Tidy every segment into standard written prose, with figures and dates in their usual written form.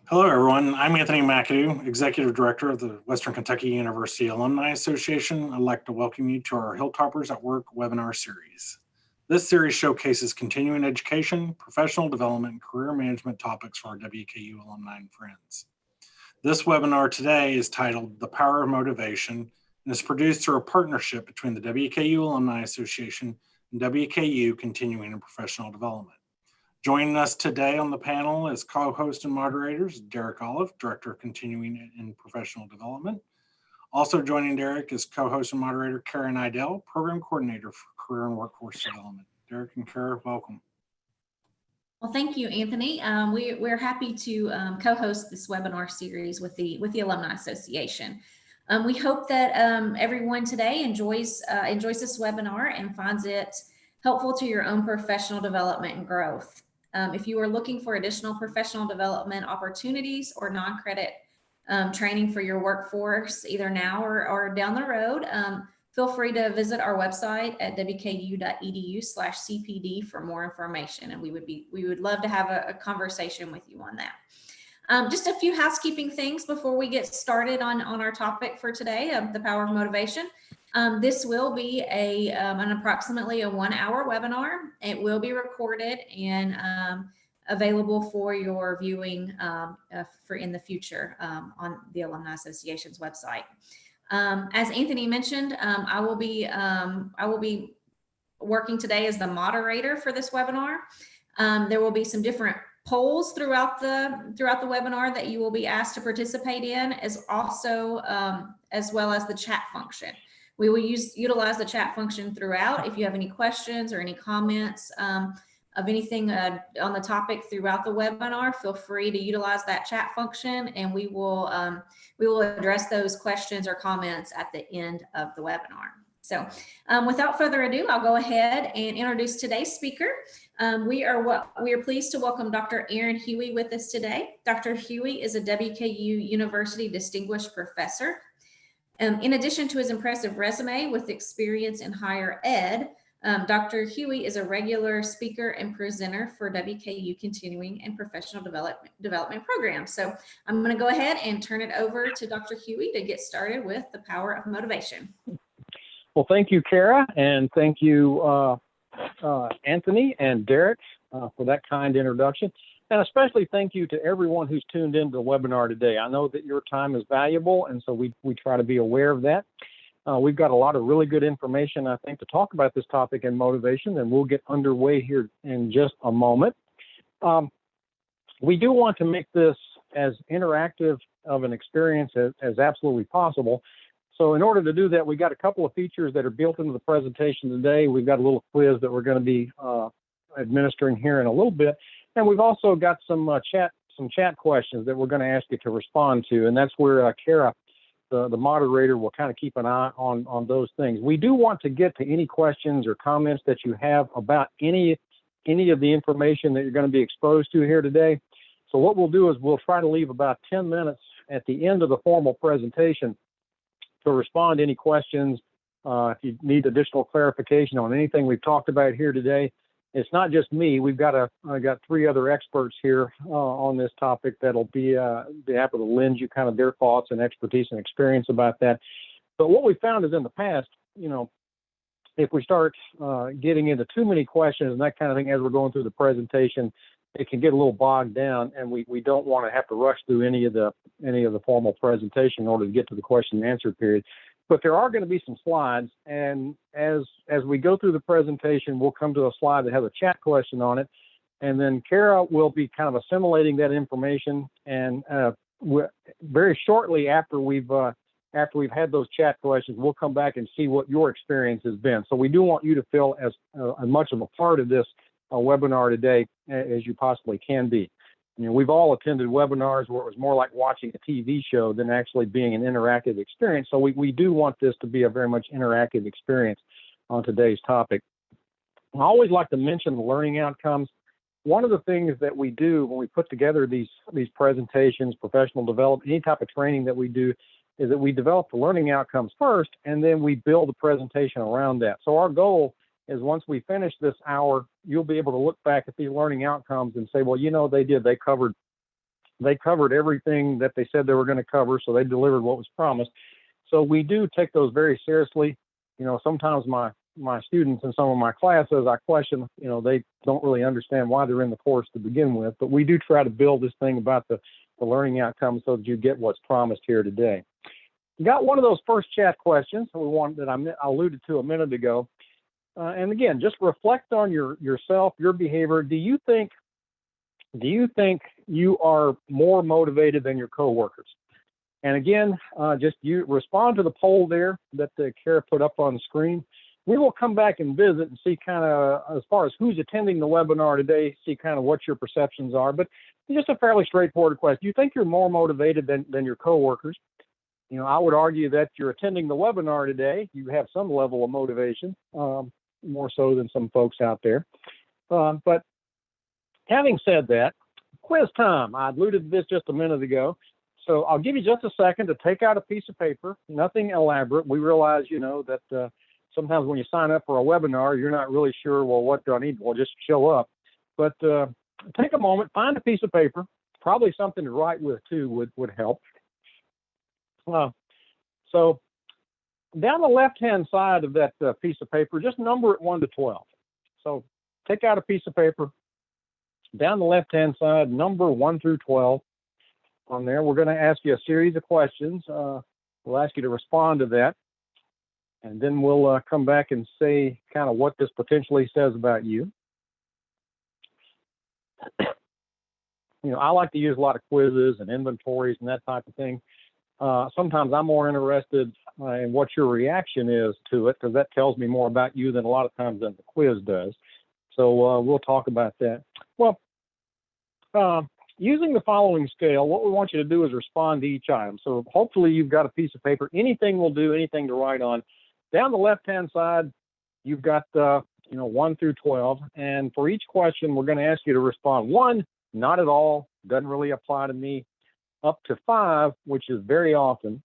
Hello, everyone. I'm Anthony McAdoo, Executive Director of the Western Kentucky University Alumni Association. I'd like to welcome you to our Hilltoppers at Work webinar series. This series showcases continuing education, professional development, and career management topics for our WKU alumni and friends. This webinar today is titled The Power of Motivation and is produced through a partnership between the WKU Alumni Association and WKU Continuing and Professional Development. Joining us today on the panel as co-host and moderators, Derek Olive, Director of Continuing and Professional Development. Also joining Derek is co-host and moderator Karen Idell, Program Coordinator for Career and Workforce Development. Derek and Karen, welcome. Well, thank you, Anthony. We're happy to co-host this webinar series with the Alumni Association. We hope that everyone today enjoys this webinar and finds it helpful to your own professional development and growth. If you are looking for additional professional development opportunities or non-credit training for your workforce, either now or down the road, feel free to visit our website at wku.edu/CPD for more information. And we would love to have a conversation with you on that. Just a few housekeeping things before we get started on our topic for today, the power of motivation. This will be an approximately a 1-hour webinar. It will be recorded and available for your viewing for in the future on the Alumni Association's website. As Anthony mentioned, I will be working today as the moderator for this webinar. There will be some different polls throughout the webinar that you will be asked to participate in, as well as the chat function. We will utilize the chat function throughout. If you have any questions or any comments of anything on the topic throughout the webinar, feel free to utilize that chat function, and we will address those questions or comments at the end of the webinar. So without further ado, I'll go ahead and introduce today's speaker. We are pleased to welcome Dr. Aaron Huey with us today. Dr. Huey is a WKU University Distinguished Professor. In addition to his impressive resume with experience in higher ed, Dr. Huey is a regular speaker and presenter for WKU Continuing and Professional Development Programs. So I'm going to go ahead and turn it over to Dr. Huey to get started with the power of motivation. Well, thank you, Kara, and thank you, Anthony and Derek, for that kind introduction. And especially thank you to everyone who's tuned into the webinar today. I know that your time is valuable, and so we try to be aware of that. We've got a lot of really good information, I think, to talk about this topic and motivation, and we'll get underway here in just a moment. We do want to make this as interactive of an experience as absolutely possible. So in order to do that, we got a couple of features that are built into the presentation today. We've got a little quiz that we're going to be administering here in a little bit. And we've also got some chat questions that we're going to ask you to respond to. And that's where Kara, the moderator, will kind of keep an eye on those things. We do want to get to any questions or comments that you have about any of the information that you're going to be exposed to here today. So what we'll do is we'll try to leave about 10 minutes at the end of the formal presentation to respond to any questions. If you need additional clarification on anything we've talked about here today, it's not just me. I got 3 other experts here on this topic that'll be happy to lend you kind of their thoughts and expertise and experience about that. But what we found is in the past, if we start getting into too many questions and that kind of thing as we're going through the presentation, it can get a little bogged down, and we don't want to have to rush through any of the formal presentation in order to get to the question and answer period. But there are going to be some slides, and as we go through the presentation, we'll come to a slide that has a chat question on it, and then Kara will be kind of assimilating that information, and very shortly after we've had those chat questions, we'll come back and see what your experience has been. So we do want you to feel as much of a part of this webinar today as you possibly can be. We've all attended webinars where it was more like watching a TV show than actually being an interactive experience. So we do want this to be a very much interactive experience on today's topic. I always like to mention the learning outcomes. One of the things that we do when we put together these presentations, professional development, any type of training that we do, is that we develop the learning outcomes first, and then we build the presentation around that. So our goal is once we finish this hour, you'll be able to look back at these learning outcomes and say, well, they covered they covered everything that they said they were going to cover, so they delivered what was promised. So we do take those very seriously. You know, sometimes my students in some of my classes, I question, you know, they don't really understand why they're in the course to begin with, but we do try to build this thing about the learning outcomes so that you get what's promised here today. You got one of those first chat questions that I alluded to a minute ago. And again, just reflect on yourself, your behavior. Do you think you are more motivated than your coworkers? And again, just you respond to the poll there that Kara put up on the screen. We will come back and visit and see kind of, as far as who's attending the webinar today, see kind of what your perceptions are. But it's just a fairly straightforward question. Do you think you're more motivated than your coworkers? You know, I would argue that you're attending the webinar today. You have some level of motivation, more so than some folks out there. But having said that, quiz time. I alluded to this just a minute ago. So I'll give you just a second to take out a piece of paper, nothing elaborate. We realize, you know, that sometimes when you sign up for a webinar, you're not really sure, well, what do I need? Well, just show up. But take a moment, find a piece of paper, probably something to write with too would help. So down the left-hand side of that piece of paper, just number it 1 to 12. So take out a piece of paper, down the left-hand side, number 1 through 12. On there, we're going to ask you a series of questions. We'll ask you to respond to that. And then we'll come back and say kind of what this potentially says about you. You know, I like to use a lot of quizzes and inventories and that type of thing. Sometimes I'm more interested in what your reaction is to it, because that tells me more about you than a lot of times than the quiz does. So we'll talk about that. Well, using the following scale, what we want you to do is respond to each item. So hopefully you've got a piece of paper. Anything will do, anything to write on. Down the left-hand side, you've got, 1 through 12. And for each question, we're going to ask you to respond. 1, not at all, doesn't really apply to me. Up to 5, which is very often.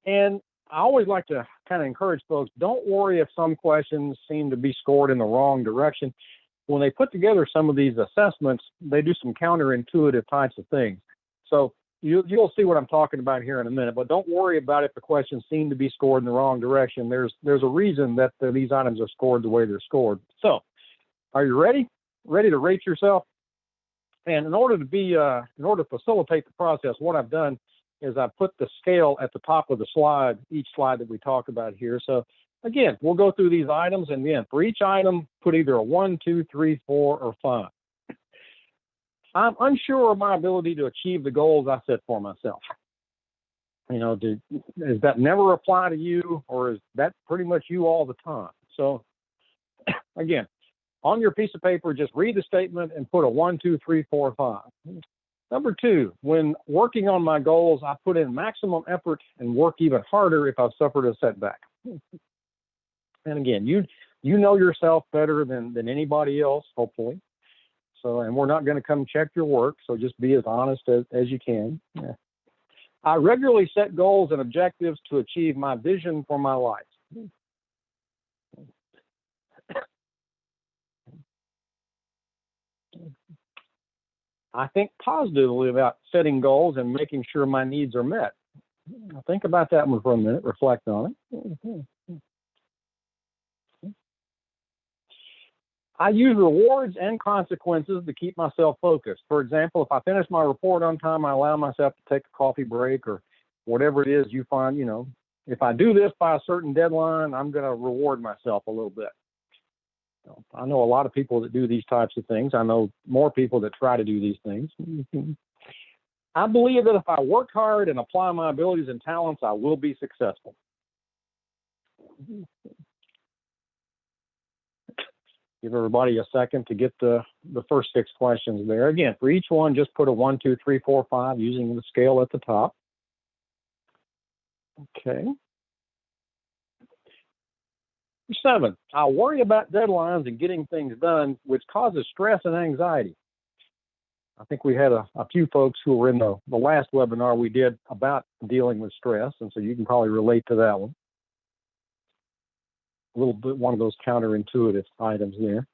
And I always like to kind of encourage folks, don't worry if some questions seem to be scored in the wrong direction. When they put together some of these assessments, they do some counterintuitive types of things. So you'll see what I'm talking about here in a minute, but don't worry about if the questions seem to be scored in the wrong direction. There's a reason that these items are scored the way they're scored. So are you ready? Ready to rate yourself? And in order to facilitate the process, what I've done is I've put the scale at the top of the slide, each slide that we talk about here. So again, we'll go through these items, and then for each item, put either a 1, 2, 3, 4, or 5. I'm unsure of my ability to achieve the goals I set for myself. You know, does that never apply to you, or is that pretty much you all the time? So again, on your piece of paper, just read the statement and put a 1, 2, 3, 4, 5. Number 2, when working on my goals, I put in maximum effort and work even harder if I've suffered a setback. And again, you know yourself better than anybody else, hopefully. So, and we're not going to come check your work, so just be as honest as you can. Yeah. I regularly set goals and objectives to achieve my vision for my life. I think positively about setting goals and making sure my needs are met. Now think about that one for a minute, reflect on it. I use rewards and consequences to keep myself focused. For example, if I finish my report on time, I allow myself to take a coffee break or whatever it is you find, if I do this by a certain deadline, I'm going to reward myself a little bit. I know a lot of people that do these types of things. I know more people that try to do these things. I believe that if I work hard and apply my abilities and talents, I will be successful. Give everybody a second to get the first 6 questions there. Again, for each one, just put a 1, 2, 3, 4, 5 using the scale at the top. Okay. 7, I worry about deadlines and getting things done, which causes stress and anxiety. I think we had a few folks who were in the last webinar we did about dealing with stress, and so you can probably relate to that one. A little bit, one of those counterintuitive items there.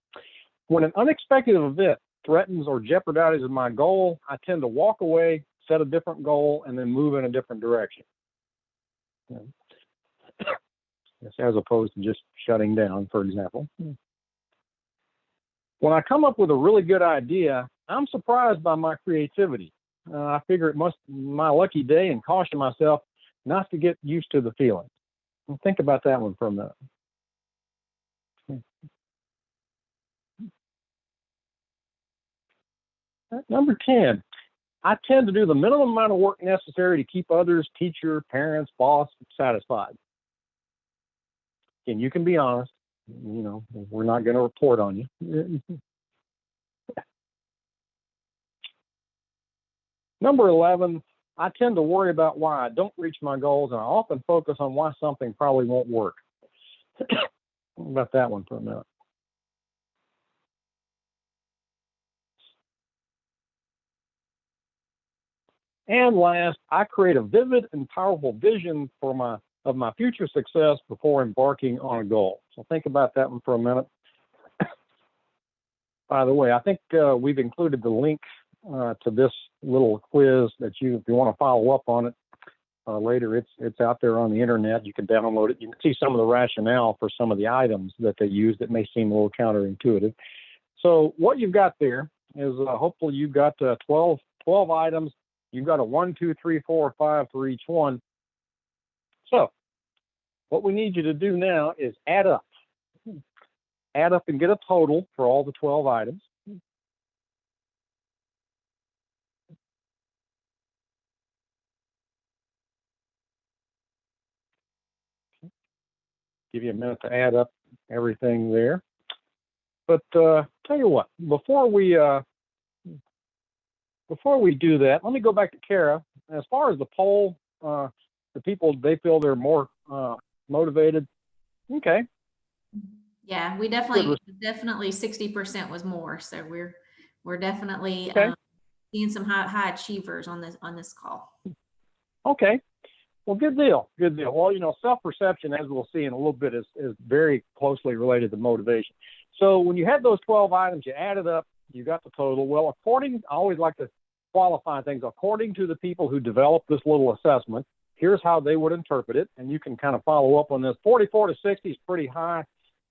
When an unexpected event threatens or jeopardizes my goal, I tend to walk away, set a different goal, and then move in a different direction. As opposed to just shutting down, for example. When I come up with a really good idea, I'm surprised by my creativity. I figure it must be my lucky day and caution myself not to get used to the feeling. Think about that one for a minute. Number 10, I tend to do the minimum amount of work necessary to keep others, teacher, parents, boss satisfied. And you can be honest, we're not going to report on you. Number 11, I tend to worry about why I don't reach my goals, and I often focus on why something probably won't work. Think about that one for a minute. And last, I create a vivid and powerful vision of my future success before embarking on a goal. So think about that one for a minute. By the way, I think we've included the link to this little quiz that if you want to follow up on it later, it's out there on the internet. You can download it. You can see some of the rationale for some of the items that they use that may seem a little counterintuitive. So what you've got there is hopefully you've got 12 items. You've got a 1, 2, 3, 4, 5 for each one. So what we need you to do now is add up. Add up and get a total for all the 12 items. Give you a minute to add up everything there. But tell you what, before we do that, let me go back to Kara. As far as the poll, the people, they feel they're more motivated. Okay. Yeah, we definitely 60% was more. So we're definitely seeing some high achievers on this call. Okay. Well, good deal. Good deal. Well, self-perception, as we'll see in a little bit, is very closely related to motivation. So when you had those 12 items, you added up, you got the total. Well, I always like to qualify things. According to the people who developed this little assessment, here's how they would interpret it. And you can kind of follow up on this. 44 to 60 is pretty high.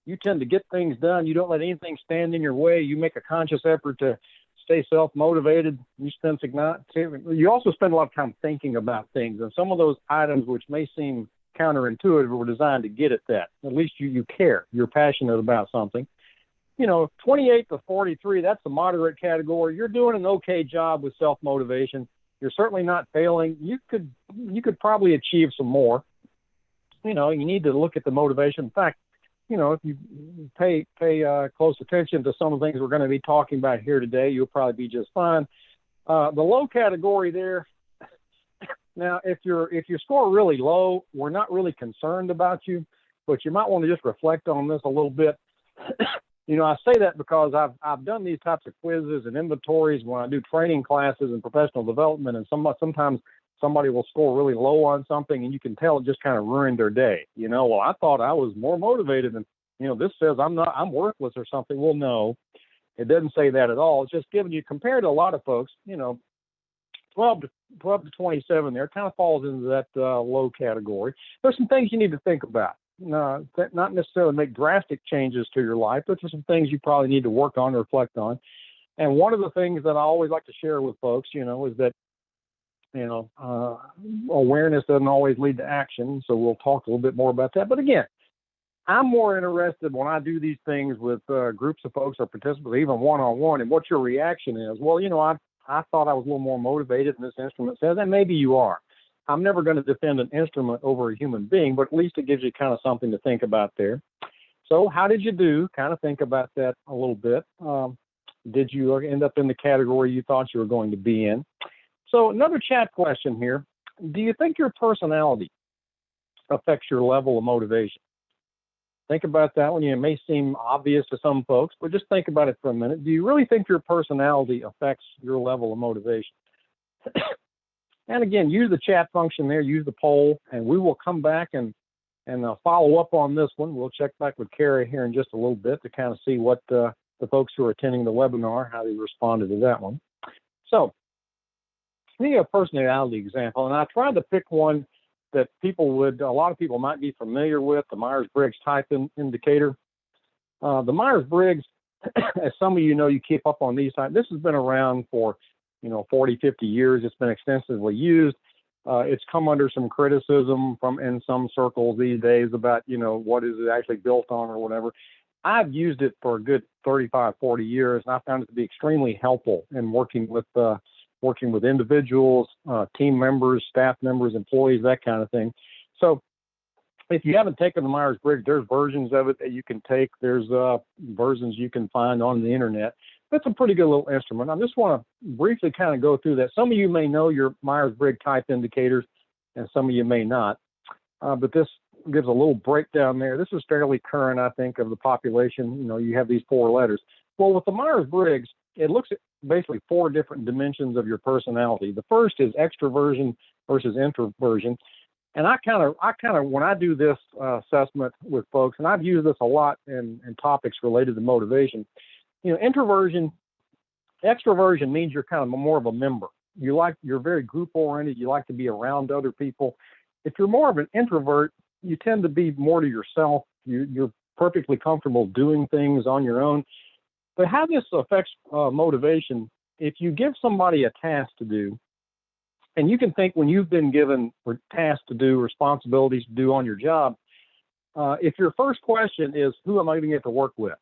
You tend to get things done. You don't let anything stand in your way. You make a conscious effort to stay self-motivated. You also spend a lot of time thinking about things. And some of those items, which may seem counterintuitive, were designed to get at that. At least you care. You're passionate about something. 28 to 43, that's the moderate category. You're doing an okay job with self-motivation. You're certainly not failing. You could probably achieve some more. You need to look at the motivation. In fact, if you pay close attention to some of the things we're going to be talking about here today, you'll probably be just fine. The low category there. Now, if you score really low, we're not really concerned about you, but you might want to just reflect on this a little bit. I say that because I've done these types of quizzes and inventories when I do training classes and professional development, and sometimes somebody will score really low on something, and you can tell it just kind of ruined their day. Well, I thought I was more motivated, and this says I'm worthless or something. Well, no, it doesn't say that at all. It's just giving you, compared to a lot of folks, 12 to 27 there kind of falls into that low category. There's some things you need to think about. Not necessarily make drastic changes to your life, but there's some things you probably need to work on, reflect on. And one of the things that I always like to share with folks, is that, awareness doesn't always lead to action. So we'll talk a little bit more about that. But again, I'm more interested when I do these things with groups of folks or participants, even one-on-one, and what your reaction is. Well, I thought I was a little more motivated than this instrument says, and maybe you are. I'm never going to defend an instrument over a human being, but at least it gives you kind of something to think about there. So how did you do? Kind of think about that a little bit. Did you end up in the category you thought you were going to be in? So another chat question here. Do you think your personality affects your level of motivation? Think about that one. It may seem obvious to some folks, but just think about it for a minute. Do you really think your personality affects your level of motivation? And again, use the chat function there, use the poll, and we will come back and follow up on this one. We'll check back with Kara here in just a little bit to kind of see what the folks who are attending the webinar, how they responded to that one. So, me a personality example, and I tried to pick one that a lot of people might be familiar with, the Myers-Briggs type indicator. The Myers-Briggs, as some of you know, you keep up on these types. This has been around for, 40, 50 years. It's been extensively used. It's come under some criticism in some circles these days about, what is it actually built on or whatever. I've used it for a good 35, 40 years, and I found it to be extremely helpful in working with individuals, team members, staff members, employees, that kind of thing. So if you haven't taken the Myers-Briggs, there's versions of it that you can take. There's versions you can find on the internet. It's a pretty good little instrument. I just want to briefly kind of go through that. Some of you may know your Myers-Briggs type indicators, and some of you may not. But this gives a little breakdown there. This is fairly current, I think, of the population. You have these 4 letters. Well, with the Myers-Briggs, it looks at basically 4 different dimensions of your personality. The first is extroversion versus introversion. And I kind of, when I do this assessment with folks, and I've used this a lot in topics related to motivation, extroversion means you're kind of more of a member. You're very group oriented. You like to be around other people. If you're more of an introvert, you tend to be more to yourself. You're perfectly comfortable doing things on your own. But how this affects motivation, if you give somebody a task to do, and you can think when you've been given tasks to do, responsibilities to do on your job, if your first question is, who am I going to get to work with?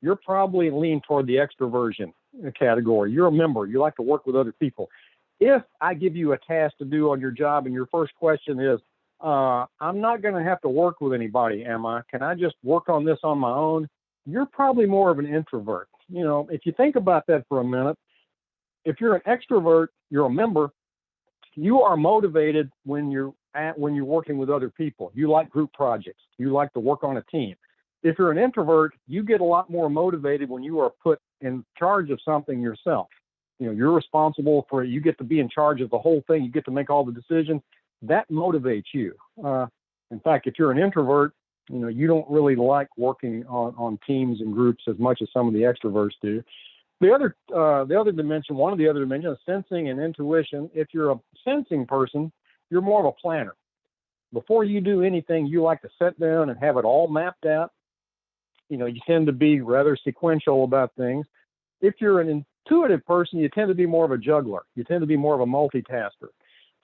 You're probably lean toward the extroversion category. You're a member. You like to work with other people. If I give you a task to do on your job and your first question is, I'm not going to have to work with anybody, am I? Can I just work on this on my own? You're probably more of an introvert. If you think about that for a minute, if you're an extrovert, you're a member, you are motivated when you're working with other people. You like group projects. You like to work on a team. If you're an introvert, you get a lot more motivated when you are put in charge of something yourself. You're responsible for it. You get to be in charge of the whole thing. You get to make all the decisions. That motivates you. In fact, if you're an introvert, you don't really like working on teams and groups as much as some of the extroverts do. The other dimension, one of the other dimensions, is sensing and intuition. If you're a sensing person, you're more of a planner. Before you do anything, you like to sit down and have it all mapped out. You tend to be rather sequential about things. If you're an intuitive person, you tend to be more of a juggler. You tend to be more of a multitasker.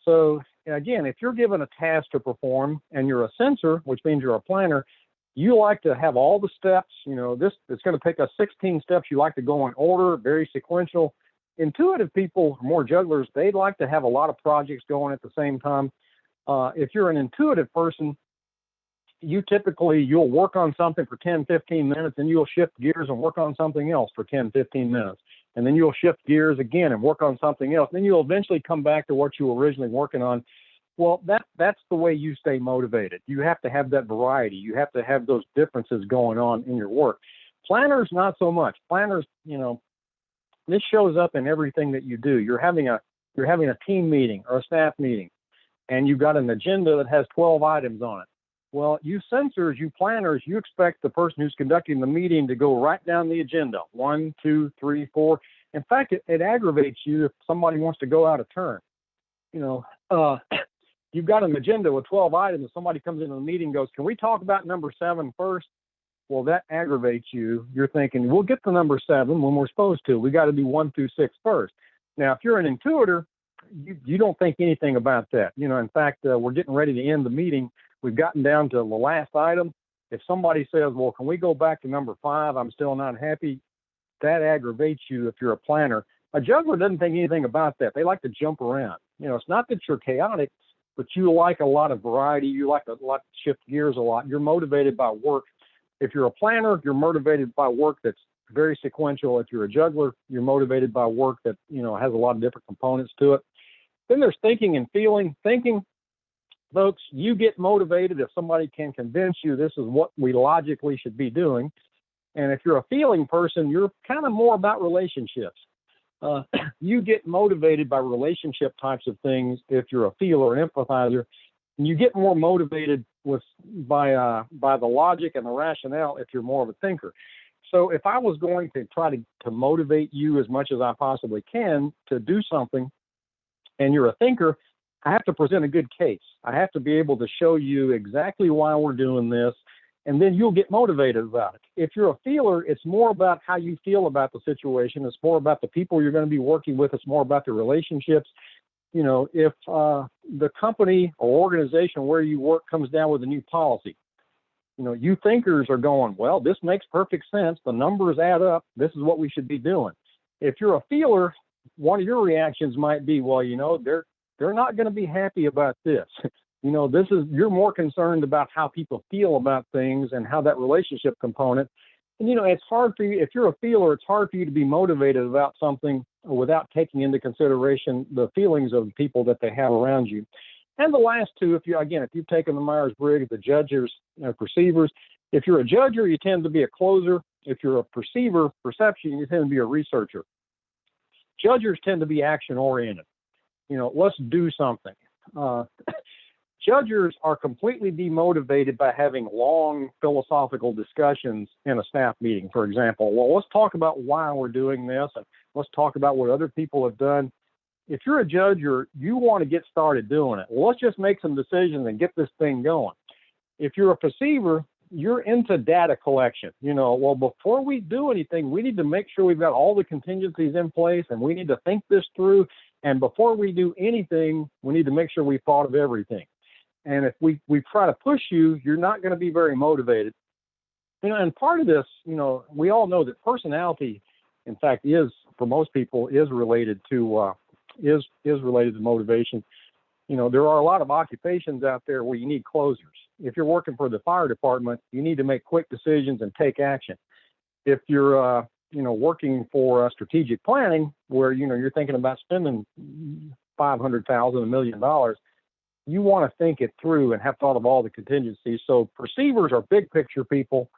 So again, if you're given a task to perform and you're a sensor, which means you're a planner, you like to have all the steps. This it's going to take us 16 steps. You like to go in order, very sequential. Intuitive people, more jugglers, they like to have a lot of projects going at the same time. If you're an intuitive person, you'll work on something for 10, 15 minutes, and you'll shift gears and work on something else for 10, 15 minutes. And then you'll shift gears again and work on something else. Then you'll eventually come back to what you were originally working on. Well, that's the way you stay motivated. You have to have that variety. You have to have those differences going on in your work. Planners, not so much. Planners, this shows up in everything that you do. You're having a team meeting or a staff meeting, and you've got an agenda that has 12 items on it. Well, you sensors, you planners, you expect the person who's conducting the meeting to go right down the agenda. 1, 2, 3, 4. In fact, it aggravates you if somebody wants to go out of turn. You've got an agenda with 12 items, and somebody comes into the meeting and goes, can we talk about number 7 first? Well, that aggravates you. You're thinking, we'll get to number 7 when we're supposed to. We got to do 1 through 6 first. Now, if you're an intuitor, you don't think anything about that. In fact, we're getting ready to end the meeting. We've gotten down to the last item. If somebody says, well, can we go back to number 5? I'm still not happy. That aggravates you if you're a planner. A juggler doesn't think anything about that. They like to jump around. It's not that you're chaotic, but you like a lot of variety. You like to shift gears a lot. You're motivated by work. If you're a planner, you're motivated by work that's very sequential. If you're a juggler, you're motivated by work that, has a lot of different components to it. Then there's thinking and feeling. Thinking, folks, you get motivated if somebody can convince you this is what we logically should be doing. And if you're a feeling person, you're kind of more about relationships. You get motivated by relationship types of things if you're a feeler and empathizer. And you get more motivated by the logic and the rationale if you're more of a thinker. So if I was going to try to motivate you as much as I possibly can to do something, and you're a thinker, I have to present a good case. I have to be able to show you exactly why we're doing this, and then you'll get motivated about it. If you're a feeler, it's more about how you feel about the situation. It's more about the people you're going to be working with. It's more about the relationships. You know, if the company or organization where you work comes down with a new policy, you know, you thinkers are going, well, this makes perfect sense. The numbers add up. This is what we should be doing. If you're a feeler, one of your reactions might be, well, you know, they're not going to be happy about this. You know, you're more concerned about how people feel about things and how that relationship component. And, you know, it's hard for you, if you're a feeler, it's hard for you to be motivated about something without taking into consideration the feelings of the people that they have around you. And the last two, if you've taken the Myers-Briggs, the judges, perceivers, if you're a judger, you tend to be a closer. If you're a perception, you tend to be a researcher. Judgers tend to be action-oriented. You know, let's do something. Judgers are completely demotivated by having long philosophical discussions in a staff meeting, for example. Well, let's talk about why we're doing this, and let's talk about what other people have done. If you're a judger, you want to get started doing it. Well, let's just make some decisions and get this thing going. If you're a perceiver, you're into data collection. You know, well, before we do anything, we need to make sure we've got all the contingencies in place, and we need to think this through. And before we do anything, we need to make sure we've thought of everything. And if we try to push you, you're not going to be very motivated. You know, and part of this, you know, we all know that personality, in fact, for most people, is related to motivation. You know, there are a lot of occupations out there where you need closers. If you're working for the fire department, you need to make quick decisions and take action. If you're, working for strategic planning, where, you know, you're thinking about spending $500,000, $1 million, you want to think it through and have thought of all the contingencies. So perceivers are big picture people,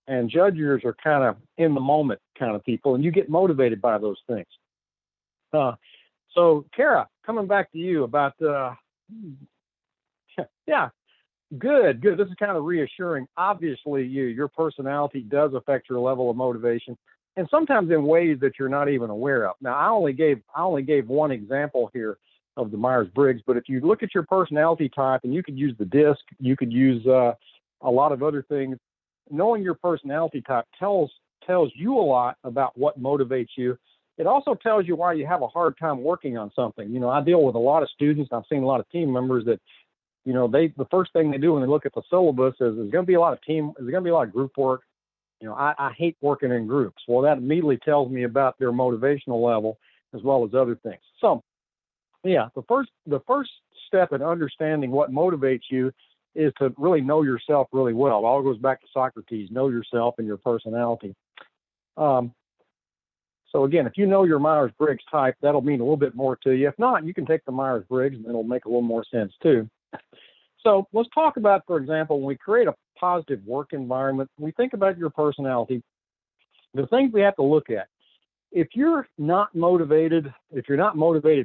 and judgers are kind of in the moment kind of people, and you get motivated by those things. So, Kara, coming back to you about, yeah, good. This is kind of reassuring. Obviously, your personality does affect your level of motivation, and sometimes in ways that you're not even aware of. Now, I only gave one example here of the Myers-Briggs, but if you look at your personality type, and you could use the DISC, you could use a lot of other things. Knowing your personality type tells you a lot about what motivates you. It also tells you why you have a hard time working on something. You know, I deal with a lot of students. I've seen a lot of team members that, you know, the first thing they do when they look at the syllabus is there's going to be a lot of group work. You know, I hate working in groups. Well, that immediately tells me about their motivational level as well as other things. So, yeah, the first step in understanding what motivates you is to really know yourself really well. It all goes back to Socrates: know yourself and your personality. So again, if you know your Myers-Briggs type, that'll mean a little bit more to you. If not, you can take the Myers-Briggs and it'll make a little more sense too. So let's talk about, for example, when we create a positive work environment, we think about your personality. The things we have to look at: if you're not motivated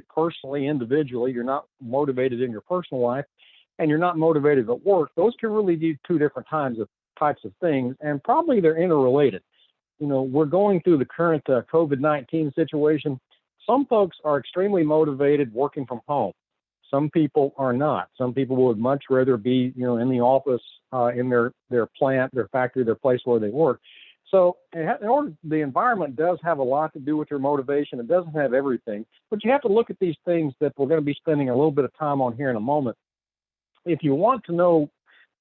personally, individually, you're not motivated in your personal life, and you're not motivated at work, those can really be two different types of things, and probably they're interrelated. You know, we're going through the current COVID-19 situation. Some folks are extremely motivated working from home. Some people are not. Some people would much rather be, you know, in the office, in their plant, their factory, their place where they work. So the environment does have a lot to do with your motivation. It doesn't have everything, but you have to look at these things that we're going to be spending a little bit of time on here in a moment. If you want to know,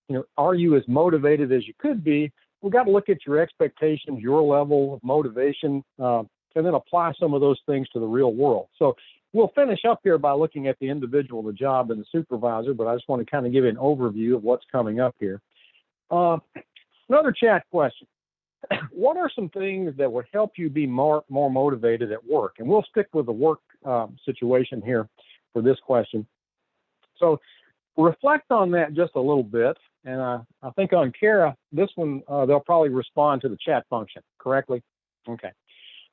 you know, are you as motivated as you could be, we've got to look at your expectations, your level of motivation, and then apply some of those things to the real world. So we'll finish up here by looking at the individual, the job, and the supervisor, but I just want to kind of give you an overview of what's coming up here. Another chat question. What are some things that would help you be more motivated at work? And we'll stick with the work situation here for this question. So reflect on that just a little bit. And I think on Kara, this one, they'll probably respond to the chat function correctly. Okay.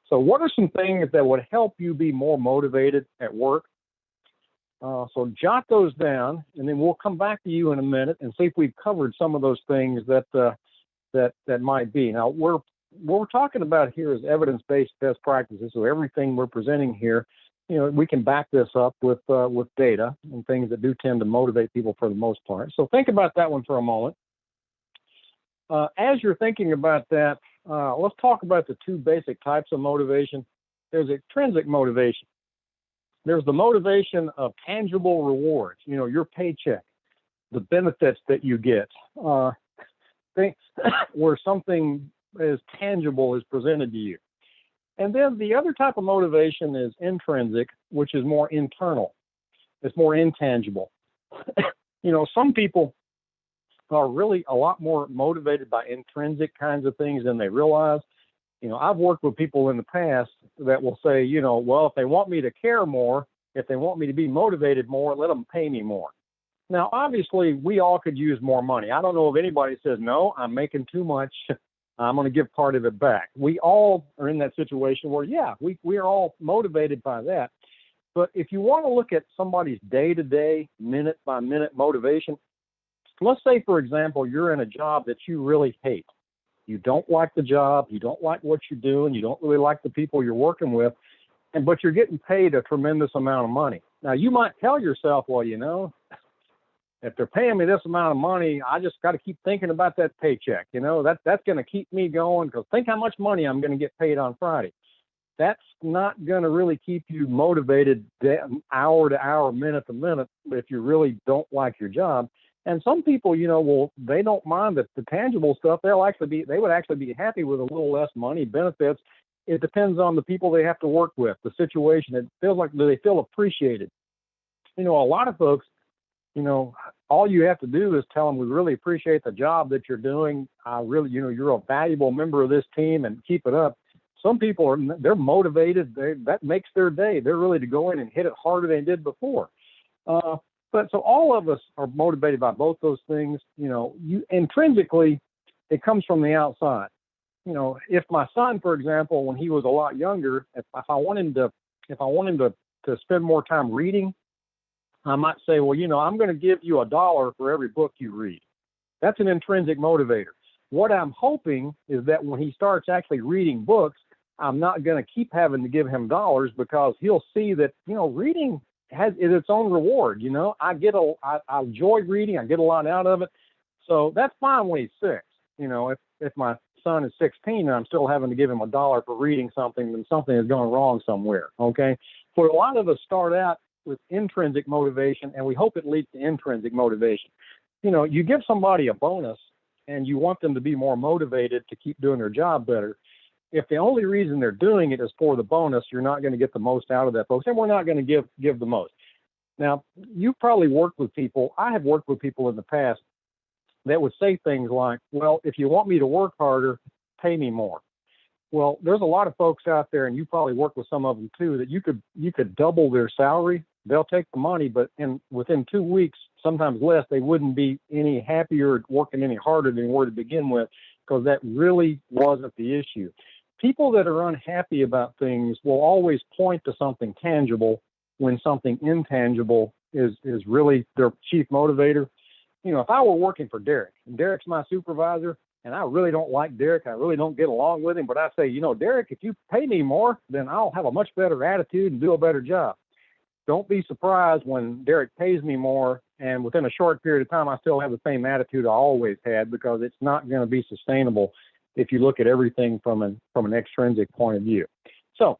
So what are some things that would help you be more motivated at work? So jot those down, and then we'll come back to you in a minute and see if we've covered some of those things that might be. Now, we're what we're talking about here is evidence-based best practices. So everything we're presenting here, we can back this up with data and things that do tend to motivate people for the most part. So think about that one for a moment. As you're thinking about that, let's talk about the two basic types of motivation. There's intrinsic motivation. There's the motivation of tangible rewards, your paycheck, the benefits that you get, things where something as tangible is presented to you. And then the other type of motivation is intrinsic, which is more internal. It's more intangible. Some people are really a lot more motivated by intrinsic kinds of things than they realize. I've worked with people in the past that will say, well, if they want me to care more, if they want me to be motivated more, let them pay me more. Now, obviously, we all could use more money. I don't know if anybody says, no, I'm making too much, I'm going to give part of it back. We all are in that situation where, yeah, we are all motivated by that. But if you want to look at somebody's day-to-day, minute-by-minute motivation, let's say, for example, you're in a job that you really hate. You don't like the job, you don't like what you're doing, you don't really like the people you're working with, but you're getting paid a tremendous amount of money. Now, you might tell yourself, well, if they're paying me this amount of money, I just got to keep thinking about that paycheck. That's going to keep me going, because think how much money I'm going to get paid on Friday. That's not going to really keep you motivated hour to hour, minute to minute, if you really don't like your job. And some people, they don't mind the tangible stuff. They would actually be happy with a little less money, benefits. It depends on the people they have to work with, the situation. It feels like, do they feel appreciated? A lot of folks, all you have to do is tell them, we really appreciate the job that you're doing. You're a valuable member of this team, and keep it up. Some people they're motivated. That makes their day. They're ready to go in and hit it harder than they did before. But so all of us are motivated by both those things. Intrinsically, it comes from the outside. If my son, for example, when he was a lot younger, if I want him to spend more time reading, I might say, well, I'm going to give you $1 for every book you read. That's an intrinsic motivator. What I'm hoping is that when he starts actually reading books, I'm not going to keep having to give him dollars, because he'll see that, reading has its own reward. I enjoy reading. I get a lot out of it. So that's fine when he's 6. If my son is 16 and I'm still having to give him $1 for reading something, then something has gone wrong somewhere. Okay. For a lot of us start out with intrinsic motivation, and we hope it leads to intrinsic motivation. You give somebody a bonus and you want them to be more motivated to keep doing their job better. If the only reason they're doing it is for the bonus, you're not going to get the most out of that bonus, and we're not going to give the most. Now, you've probably worked with people. I have worked with people in the past that would say things like, well, if you want me to work harder, pay me more. Well, there's a lot of folks out there, and you probably work with some of them too, that you could double their salary. They'll take the money, but within 2 weeks, sometimes less, they wouldn't be any happier, working any harder than they were to begin with, because that really wasn't the issue. People that are unhappy about things will always point to something tangible when something intangible is really their chief motivator. If I were working for Derek, and Derek's my supervisor, and I really don't like Derek, I really don't get along with him, but I say, Derek, if you pay me more, then I'll have a much better attitude and do a better job. Don't be surprised when Derek pays me more, and within a short period of time, I still have the same attitude I always had, because it's not going to be sustainable if you look at everything from an extrinsic point of view. So,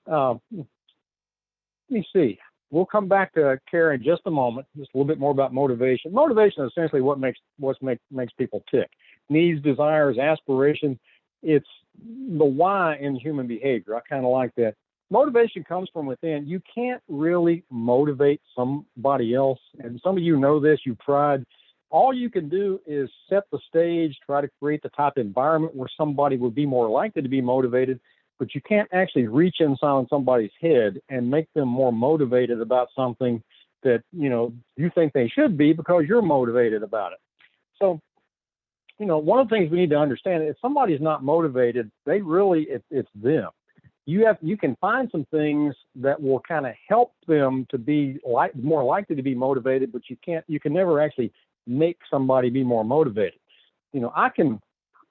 let me see. We'll come back to Kara in just a moment, just a little bit more about motivation. Motivation is essentially what makes people tick. Needs, desires, aspirations. It's the why in human behavior. I kind of like that. Motivation comes from within. You can't really motivate somebody else. And some of you know this, you've tried. All you can do is set the stage, try to create the type of environment where somebody would be more likely to be motivated, but you can't actually reach inside somebody's head and make them more motivated about something that, you think they should be, because you're motivated about it. So, one of the things we need to understand, if somebody's not motivated, it's them. You can find some things that will kind of help them to be more likely to be motivated, but you can never actually make somebody be more motivated. I can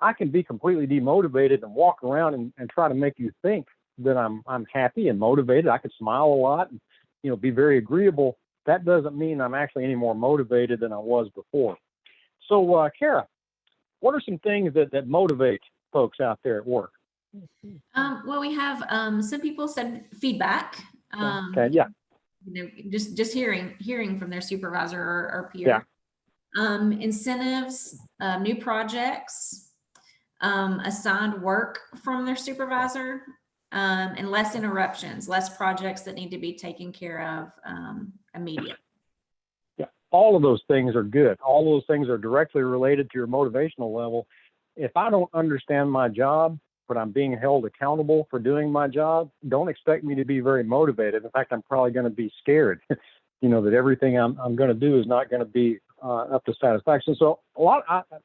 I can be completely demotivated and walk around and try to make you think that I'm happy and motivated. I could smile a lot and, be very agreeable. That doesn't mean I'm actually any more motivated than I was before. So, Kara, what are some things that motivate folks out there at work? Well, we have some people said feedback. Okay, yeah. Just hearing from their supervisor or peer. Yeah. Incentives, new projects, assigned work from their supervisor, and less interruptions, less projects that need to be taken care of immediately. Yeah, all of those things are good. All those things are directly related to your motivational level. If I don't understand my job, but I'm being held accountable for doing my job, don't expect me to be very motivated. In fact, I'm probably going to be scared, that everything I'm going to do is not going to be up to satisfaction. So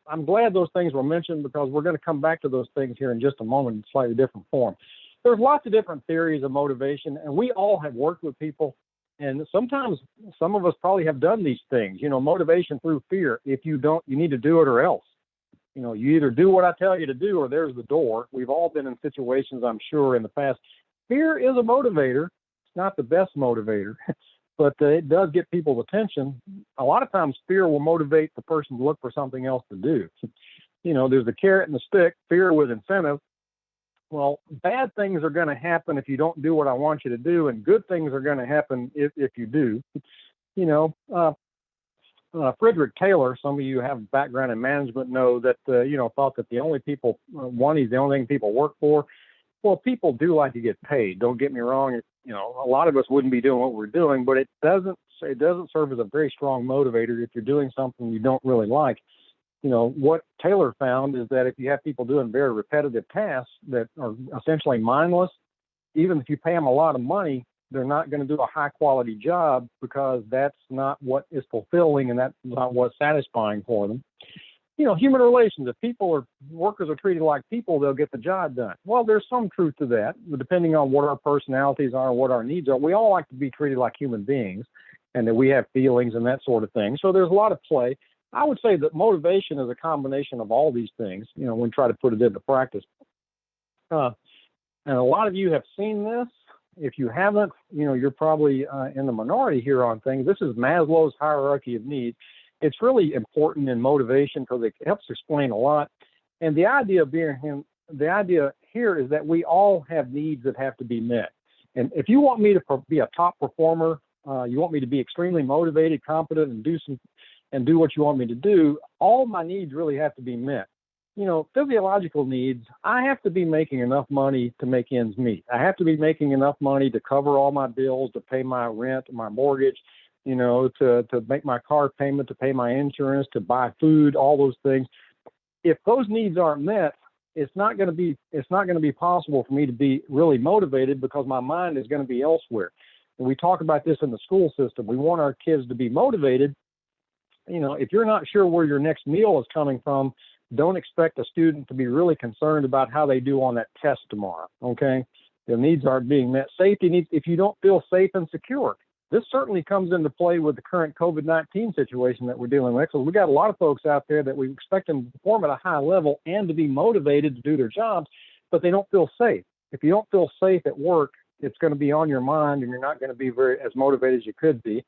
I'm glad those things were mentioned, because we're going to come back to those things here in just a moment in slightly different form. There's lots of different theories of motivation, and we all have worked with people. And sometimes some of us probably have done these things, motivation through fear. If you don't, you need to do it or else. You either do what I tell you to do or there's the door. We've all been in situations, I'm sure, in the past. Fear is a motivator. It's not the best motivator, but it does get people's attention. A lot of times fear will motivate the person to look for something else to do. There's the carrot and the stick, fear with incentive. Well, bad things are going to happen if you don't do what I want you to do, and good things are going to happen if you do. Frederick Taylor, some of you have a background in management, know that, thought that the only people, money is the only thing people work for. Well, people do like to get paid. Don't get me wrong. A lot of us wouldn't be doing what we're doing, but it doesn't serve as a very strong motivator if you're doing something you don't really like. What Taylor found is that if you have people doing very repetitive tasks that are essentially mindless, even if you pay them a lot of money, they're not going to do a high quality job, because that's not what is fulfilling and that's not what's satisfying for them. Human relations, if workers are treated like people, they'll get the job done. Well, there's some truth to that, depending on what our personalities are, what our needs are. We all like to be treated like human beings, and that we have feelings and that sort of thing. So there's a lot of play. I would say that motivation is a combination of all these things, when we try to put it into practice. And a lot of you have seen this. If you haven't, you're probably in the minority here on things. This is Maslow's hierarchy of needs. It's really important in motivation because it helps explain a lot. And the idea here is that we all have needs that have to be met. And if you want me to be a top performer, you want me to be extremely motivated, competent, and do what you want me to do, all my needs really have to be met. Physiological needs, I have to be making enough money to make ends meet. I have to be making enough money to cover all my bills, to pay my rent, my mortgage, to make my car payment, to pay my insurance, to buy food, all those things. If those needs aren't met, it's not going to be possible for me to be really motivated, because my mind is going to be elsewhere. And we talk about this in the school system. We want our kids to be motivated. If you're not sure where your next meal is coming from, don't expect a student to be really concerned about how they do on that test tomorrow, okay? Their needs aren't being met. Safety needs, if you don't feel safe and secure, this certainly comes into play with the current COVID-19 situation that we're dealing with. So we got a lot of folks out there that we expect them to perform at a high level and to be motivated to do their jobs, but they don't feel safe. If you don't feel safe at work, it's going to be on your mind, and you're not going to be as motivated as you could be.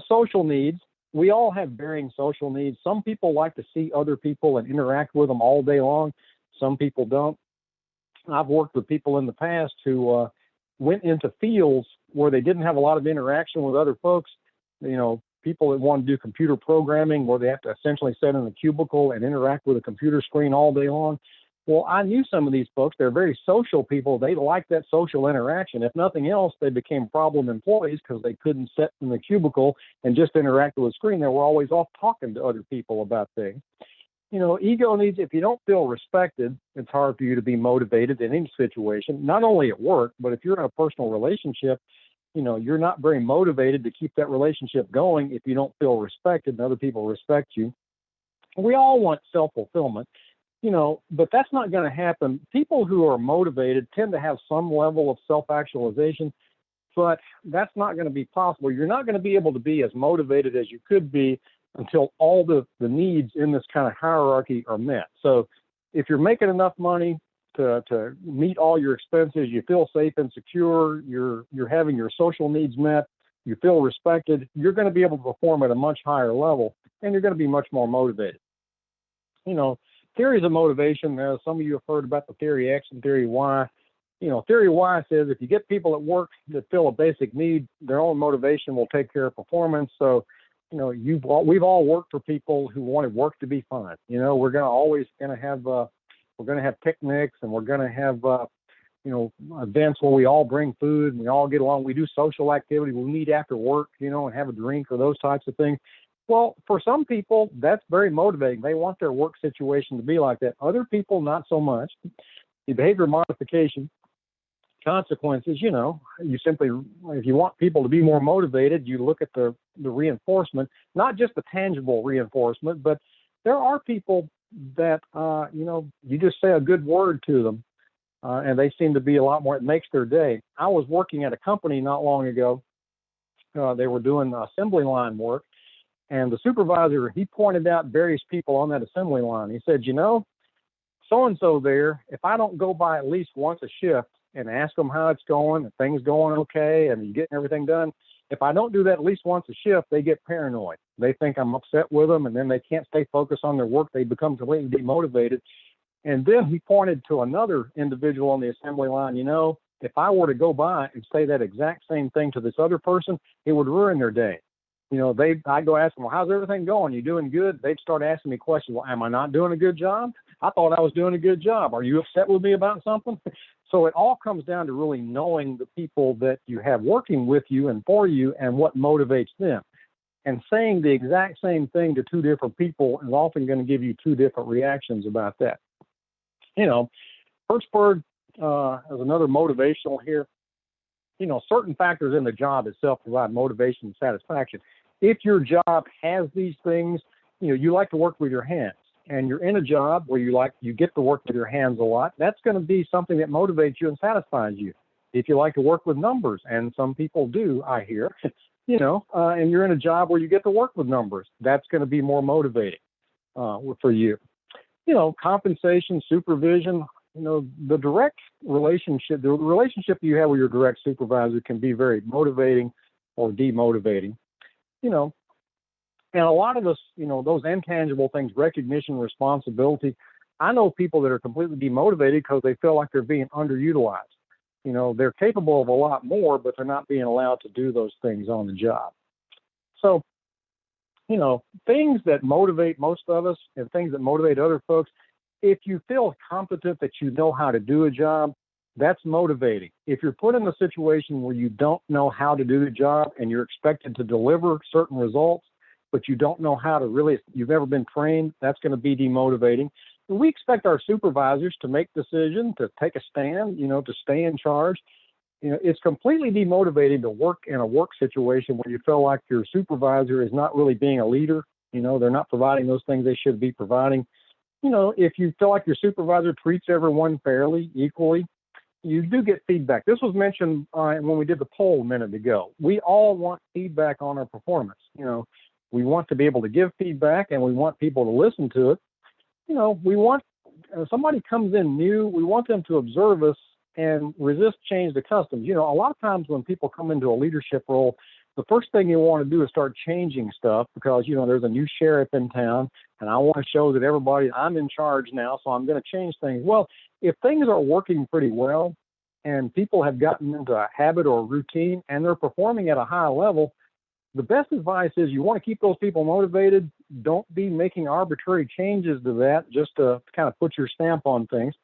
Social needs. We all have varying social needs. Some people like to see other people and interact with them all day long. Some people don't. I've worked with people in the past who went into fields where they didn't have a lot of interaction with other folks. People that want to do computer programming where they have to essentially sit in a cubicle and interact with a computer screen all day long. Well, I knew some of these folks. They're very social people. They like that social interaction. If nothing else, they became problem employees because they couldn't sit in the cubicle and just interact with a screen. They were always off talking to other people about things. Ego needs, if you don't feel respected, it's hard for you to be motivated in any situation, not only at work, but if you're in a personal relationship, you're not very motivated to keep that relationship going if you don't feel respected and other people respect you. We all want self-fulfillment. But that's not going to happen. People who are motivated tend to have some level of self-actualization, but that's not going to be possible. You're not going to be able to be as motivated as you could be until all the needs in this kind of hierarchy are met. So if you're making enough money to meet all your expenses, you feel safe and secure, you're having your social needs met, you feel respected, you're going to be able to perform at a much higher level, and you're going to be much more motivated. Theories of motivation, some of you have heard about the theory X and theory Y. Theory Y says if you get people at work that feel a basic need, their own motivation will take care of performance. So, we've all worked for people who wanted work to be fun. We're going to have picnics, and we're going to have events where we all bring food and we all get along. We do social activity. We meet after work, and have a drink or those types of things. Well, for some people, that's very motivating. They want their work situation to be like that. Other people, not so much. The behavior modification consequences, you simply, if you want people to be more motivated, you look at the reinforcement, not just the tangible reinforcement, but there are people that, you just say a good word to them, and they seem to be a lot more, it makes their day. I was working at a company not long ago. They were doing assembly line work, and the supervisor, he pointed out various people on that assembly line. He said, so-and-so there, if I don't go by at least once a shift and ask them how it's going, if things going okay, and you getting everything done, if I don't do that at least once a shift, they get paranoid. They think I'm upset with them, and then they can't stay focused on their work. They become completely demotivated. And then he pointed to another individual on the assembly line. If I were to go by and say that exact same thing to this other person, it would ruin their day. I'd go ask them, well, how's everything going? You doing good? They'd start asking me questions. Well, am I not doing a good job? I thought I was doing a good job. Are you upset with me about something? So it all comes down to really knowing the people that you have working with you and for you and what motivates them. And saying the exact same thing to two different people is often going to give you two different reactions about that. Hertzberg is another motivational here. Certain factors in the job itself provide motivation and satisfaction. If your job has these things, you like to work with your hands, and you're in a job where you get to work with your hands a lot, that's going to be something that motivates you and satisfies you. If you like to work with numbers, and some people do, I hear, and you're in a job where you get to work with numbers, that's going to be more motivating for you. Compensation, supervision, the direct relationship, the relationship you have with your direct supervisor can be very motivating or demotivating, and a lot of us, those intangible things, recognition, responsibility. I know people that are completely demotivated because they feel like they're being underutilized. They're capable of a lot more, but they're not being allowed to do those things on the job. So, things that motivate most of us and things that motivate other folks, if you feel competent that you know how to do a job, that's motivating. If you're put in a situation where you don't know how to do the job and you're expected to deliver certain results, but you don't know how to really, you've never been trained, that's going to be demotivating. And we expect our supervisors to make decisions, to take a stand, to stay in charge. It's completely demotivating to work in a work situation where you feel like your supervisor is not really being a leader. They're not providing those things they should be providing. If you feel like your supervisor treats everyone fairly, equally, you do get feedback. This was mentioned when we did the poll a minute ago. We all want feedback on our performance. We want to be able to give feedback, and we want people to listen to it. We want somebody comes in new, we want them to observe us and resist change to customs. A lot of times when people come into a leadership role, the first thing you want to do is start changing stuff because, there's a new sheriff in town, and I want to show that I'm in charge now, so I'm going to change things. Well, if things are working pretty well and people have gotten into a habit or a routine and they're performing at a high level, the best advice is you want to keep those people motivated. Don't be making arbitrary changes to that just to kind of put your stamp on things.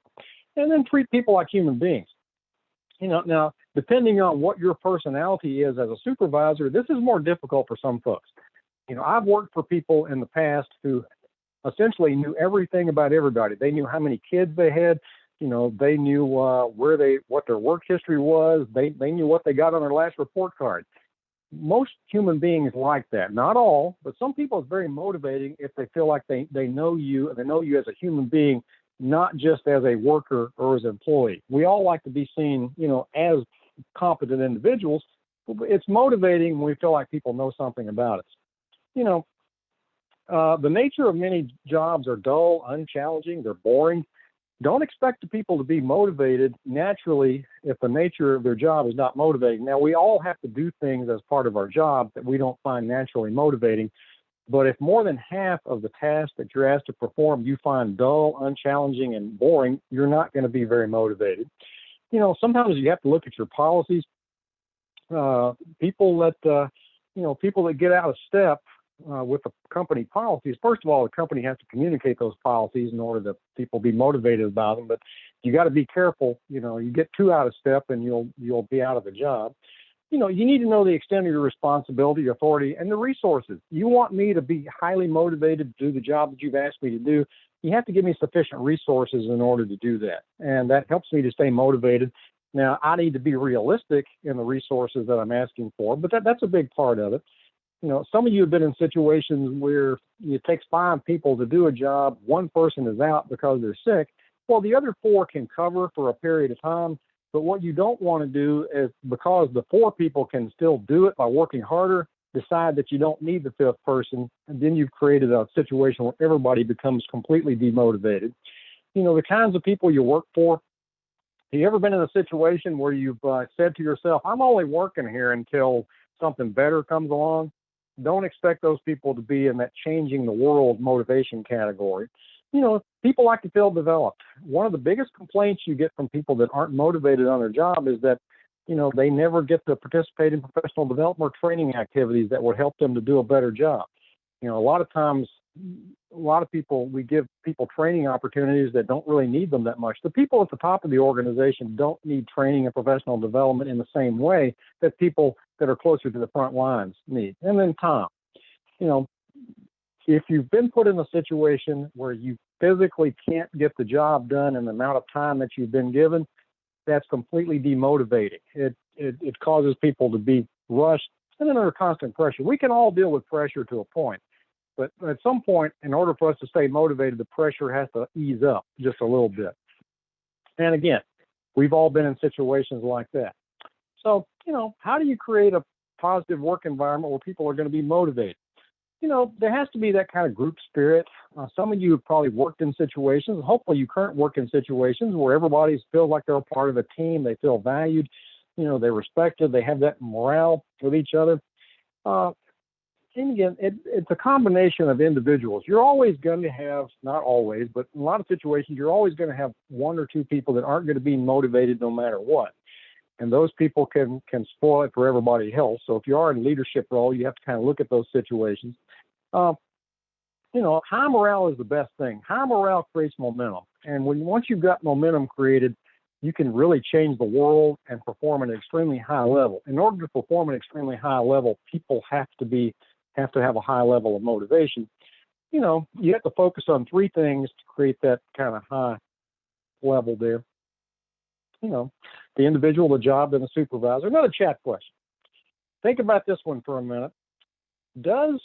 And then treat people like human beings. Now, depending on what your personality is as a supervisor, this is more difficult for some folks. I've worked for people in the past who essentially knew everything about everybody. They knew how many kids they had. They knew what their work history was. They knew what they got on their last report card. Most human beings like that. Not all, but some people it's very motivating if they feel like they know you and they know you as a human being, not just as a worker or as an employee. We all like to be seen, as competent individuals. It's motivating when we feel like people know something about us. The nature of many jobs are dull, unchallenging, they're boring. don't expect the people to be motivated naturally if the nature of their job is not motivating. Now, we all have to do things as part of our job that we don't find naturally motivating. But if more than half of the tasks that you're asked to perform you find dull, unchallenging, and boring, you're not going to be very motivated. Sometimes you have to look at your policies. People that get out of step with the company policies. First of all, the company has to communicate those policies in order that people be motivated about them. But you got to be careful. You get too out of step, and you'll be out of the job. You need to know the extent of your responsibility, your authority, and the resources. You want me to be highly motivated to do the job that you've asked me to do. You have to give me sufficient resources in order to do that. And that helps me to stay motivated. Now, I need to be realistic in the resources that I'm asking for, but that's a big part of it. Some of you have been in situations where it takes 5 people to do a job. One person is out because they're sick. Well, the other 4 can cover for a period of time. But what you don't want to do is, because the 4 people can still do it by working harder, decide that you don't need the 5th person, and then you've created a situation where everybody becomes completely demotivated. The kinds of people you work for. Have you ever been in a situation where you've said to yourself, I'm only working here until something better comes along? Don't expect those people to be in that changing the world motivation category. People like to feel developed. One of the biggest complaints you get from people that aren't motivated on their job is that, they never get to participate in professional development or training activities that would help them to do a better job. A lot of times, we give people training opportunities that don't really need them that much. The people at the top of the organization don't need training and professional development in the same way that people that are closer to the front lines need. And then Tom, if you've been put in a situation where you physically can't get the job done in the amount of time that you've been given, that's completely demotivating. It causes people to be rushed and under constant pressure. We can all deal with pressure to a point, but at some point, in order for us to stay motivated, the pressure has to ease up just a little bit. And again, we've all been in situations like that. So, how do you create a positive work environment where people are going to be motivated? There has to be that kind of group spirit. Some of you have probably worked in situations, hopefully you currently work in situations where everybody feels like they're a part of a team. They feel valued, they're respected, they have that morale with each other. And again, it's a combination of individuals. You're always going to have, not always, but in a lot of situations, you're always going to have 1 or 2 people that aren't going to be motivated no matter what. And those people can spoil it for everybody else. So if you are in a leadership role, you have to kind of look at those situations. High morale is the best thing. High morale creates momentum. And once you've got momentum created, you can really change the world and perform at an extremely high level. In order to perform at an extremely high level, people have to have a high level of motivation. You have to focus on 3 things to create that kind of high level there. The individual, the job, and the supervisor. Another chat question. Think about this one for a minute. Does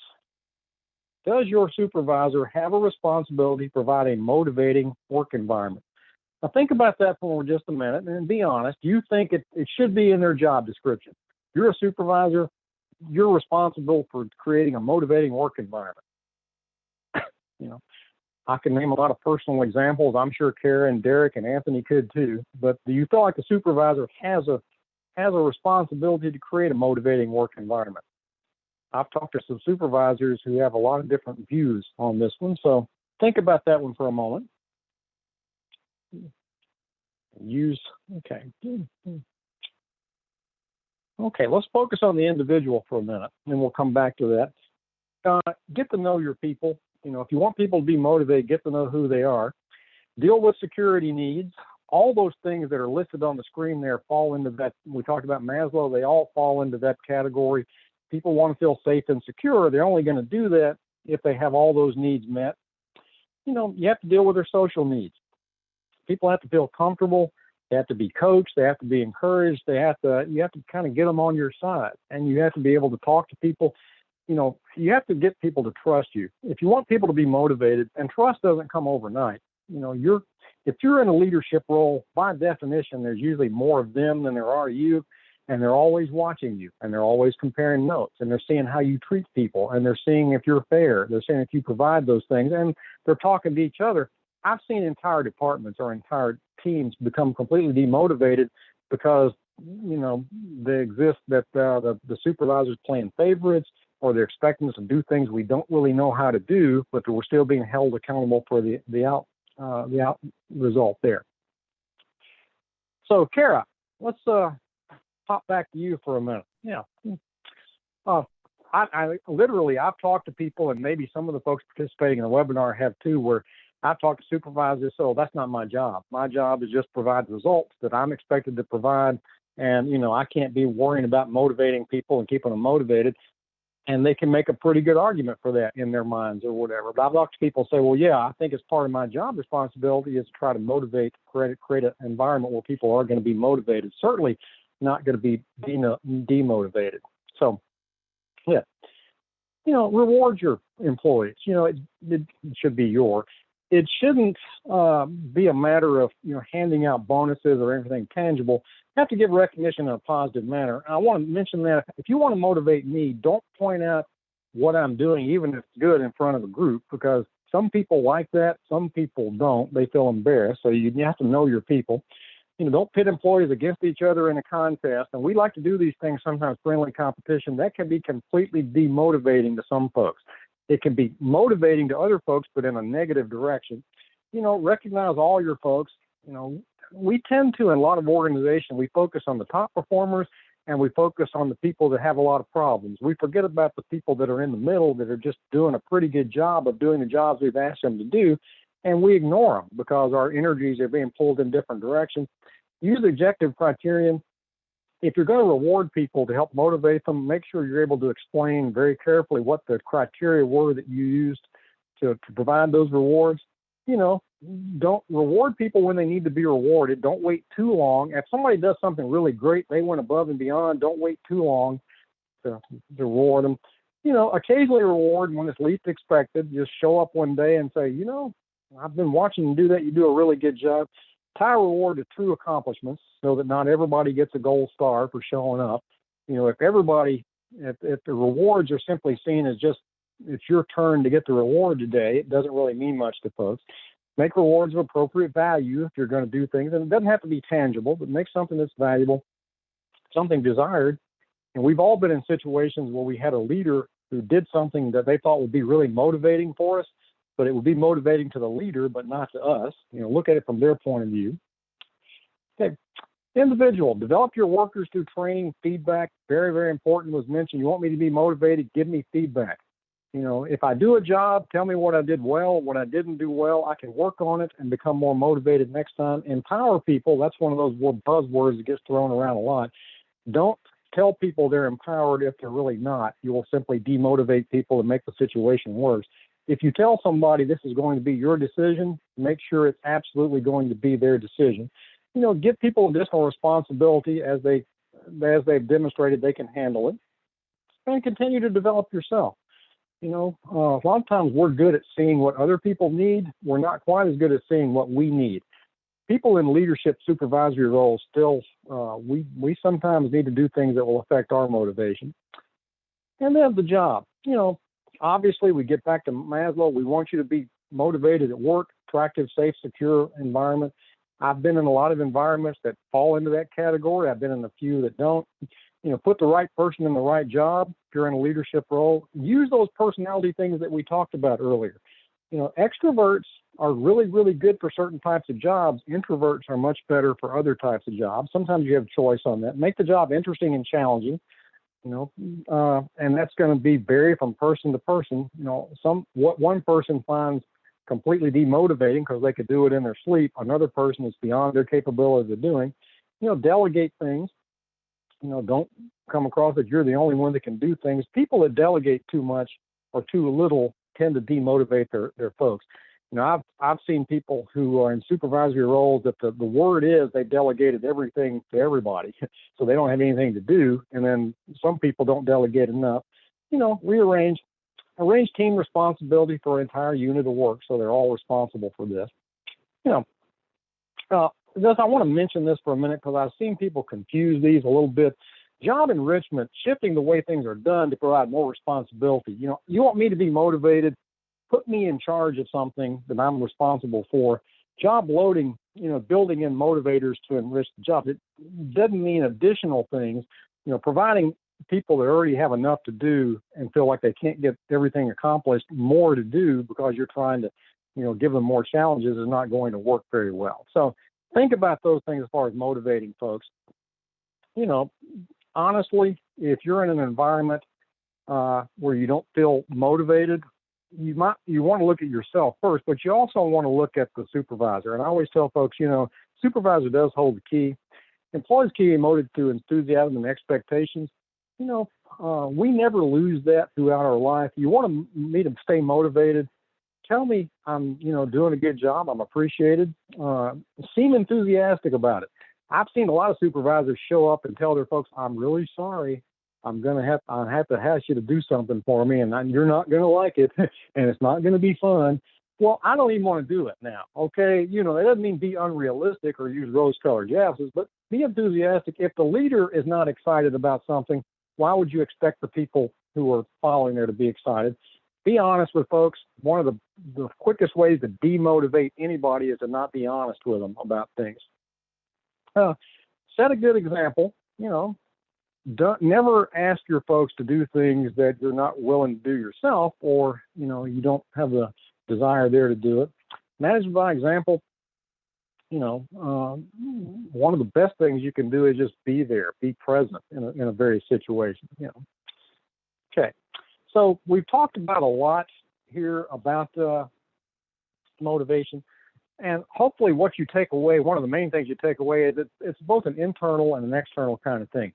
your supervisor have a responsibility to provide a motivating work environment? Now think about that for just a minute and be honest. Do you think it should be in their job description? You're a supervisor. You're responsible for creating a motivating work environment. I can name a lot of personal examples. I'm sure Kara and Derek and Anthony could too. But do you feel like the supervisor has a responsibility to create a motivating work environment? I've talked to some supervisors who have a lot of different views on this one. So think about that one for a moment. Okay, let's focus on the individual for a minute, and we'll come back to that. Get to know your people. If you want people to be motivated, get to know who they are. Deal with security needs. All those things that are listed on the screen there fall into that. We talked about Maslow. They all fall into that category. People want to feel safe and secure. They're only going to do that if they have all those needs met. You have to deal with their social needs. People have to feel comfortable. They have to be coached. They have to be encouraged. You have to kind of get them on your side, and you have to be able to talk to people. You have to get people to trust you. If you want people to be motivated, and trust doesn't come overnight. If you're in a leadership role, by definition, there's usually more of them than there are you, and they're always watching you, and they're always comparing notes, and they're seeing how you treat people, and they're seeing if you're fair. They're seeing if you provide those things, and they're talking to each other. I've seen entire departments or entire teams become completely demotivated because, they exist that the supervisor's playing favorites, or they're expecting us to do things we don't really know how to do, but we're still being held accountable for the out result there. So, Kara, let's hop back to you for a minute. Yeah. I've talked to people, and maybe some of the folks participating in the webinar have too, where I've talked to supervisors, so that's not my job. My job is just provide results that I'm expected to provide. And, I can't be worrying about motivating people and keeping them motivated. And they can make a pretty good argument for that in their minds or whatever. But I've talked to people say, well, yeah, I think it's part of my job responsibility is to try to motivate, create an environment where people are going to be motivated, certainly not going to be demotivated. So, yeah, reward your employees. It should be it shouldn't be a matter of, handing out bonuses or anything tangible. You have to give recognition in a positive manner. I want to mention that if you want to motivate me, don't point out what I'm doing, even if it's good, in front of a group, because some people like that, some people don't. They feel embarrassed. So you have to know your people. Don't pit employees against each other in a contest. And we like to do these things, sometimes friendly competition. That can be completely demotivating to some folks. It can be motivating to other folks, but in a negative direction. Recognize all your folks. We tend to, in a lot of organizations, we focus on the top performers and we focus on the people that have a lot of problems. We forget about the people that are in the middle that are just doing a pretty good job of doing the jobs we've asked them to do, and we ignore them because our energies are being pulled in different directions. Use the objective criterion. If you're going to reward people to help motivate them, make sure you're able to explain very carefully what the criteria were that you used to provide those rewards. Don't reward people when they need to be rewarded. Don't wait too long. If somebody does something really great, they went above and beyond, don't wait too long to reward them. Occasionally reward when it's least expected. Just show up one day and say, I've been watching you do that. You do a really good job. Tie reward to true accomplishments so that not everybody gets a gold star for showing up. If the rewards are simply seen as just, it's your turn to get the reward today, it doesn't really mean much to folks. Make rewards of appropriate value if you're going to do things. And it doesn't have to be tangible, but make something that's valuable, something desired. And we've all been in situations where we had a leader who did something that they thought would be really motivating for us, but it would be motivating to the leader, but not to us. Look at it from their point of view. Okay. Individual, develop your workers through training, feedback. Very, very important was mentioned. You want me to be motivated? Give me feedback. If I do a job, tell me what I did well, what I didn't do well. I can work on it and become more motivated next time. Empower people. That's one of those buzzwords that gets thrown around a lot. Don't tell people they're empowered if they're really not. You will simply demotivate people and make the situation worse. If you tell somebody this is going to be your decision, make sure it's absolutely going to be their decision. Give people additional responsibility as they've demonstrated they can handle it, and continue to develop yourself. A lot of times we're good at seeing what other people need. We're not quite as good at seeing what we need. People in leadership, supervisory roles still, we sometimes need to do things that will affect our motivation. And then the job. Obviously, we get back to Maslow. We want you to be motivated at work, attractive, safe, secure environment. I've been in a lot of environments that fall into that category. I've been in a few that don't. Put the right person in the right job. If you're in a leadership role, use those personality things that we talked about earlier. Extroverts are really, really good for certain types of jobs. Introverts are much better for other types of jobs. Sometimes you have choice on that. Make the job interesting and challenging. And that's going to vary from person to person. What one person finds completely demotivating because they could do it in their sleep. Another person is beyond their capability of doing. Delegate things. Don't come across that you're the only one that can do things. People that delegate too much or too little tend to demotivate their folks. I've seen people who are in supervisory roles that the word is they delegated everything to everybody, so they don't have anything to do. And then some people don't delegate enough. Arrange team responsibility for an entire unit of work, so they're all responsible for this. I want to mention this for a minute because I've seen people confuse these a little bit. Job enrichment, shifting the way things are done to provide more responsibility. You want me to be motivated put me in charge of something that I'm responsible for. Job loading, building in motivators to enrich the job. It doesn't mean additional things, providing people that already have enough to do and feel like they can't get everything accomplished, more to do because you're trying to, give them more challenges is not going to work very well. So think about those things as far as motivating folks. Honestly, if you're in an environment where you don't feel motivated, you want to look at yourself first, but you also want to look at the supervisor. And I always tell folks, supervisor does hold the key. Employees can be motivated through enthusiasm and expectations. We never lose that throughout our life. You want me to stay motivated. Tell me I'm, doing a good job. I'm appreciated. Seem enthusiastic about it. I've seen a lot of supervisors show up and tell their folks, I'm really sorry. I have to ask you to do something for me, and you're not going to like it, and it's not going to be fun. Well, I don't even want to do it now. Okay, it doesn't mean be unrealistic or use rose-colored glasses, but be enthusiastic. If the leader is not excited about something, why would you expect the people who are following there to be excited? Be honest with folks. One of the quickest ways to demotivate anybody is to not be honest with them about things. Set a good example. Never ask your folks to do things that you're not willing to do yourself, or you don't have the desire there to do it. Manage by example. One of the best things you can do is just be there, be present in a various situation. Okay, so we've talked about a lot here about motivation, and hopefully what you take away, one of the main things you take away is it's both an internal and an external kind of thing.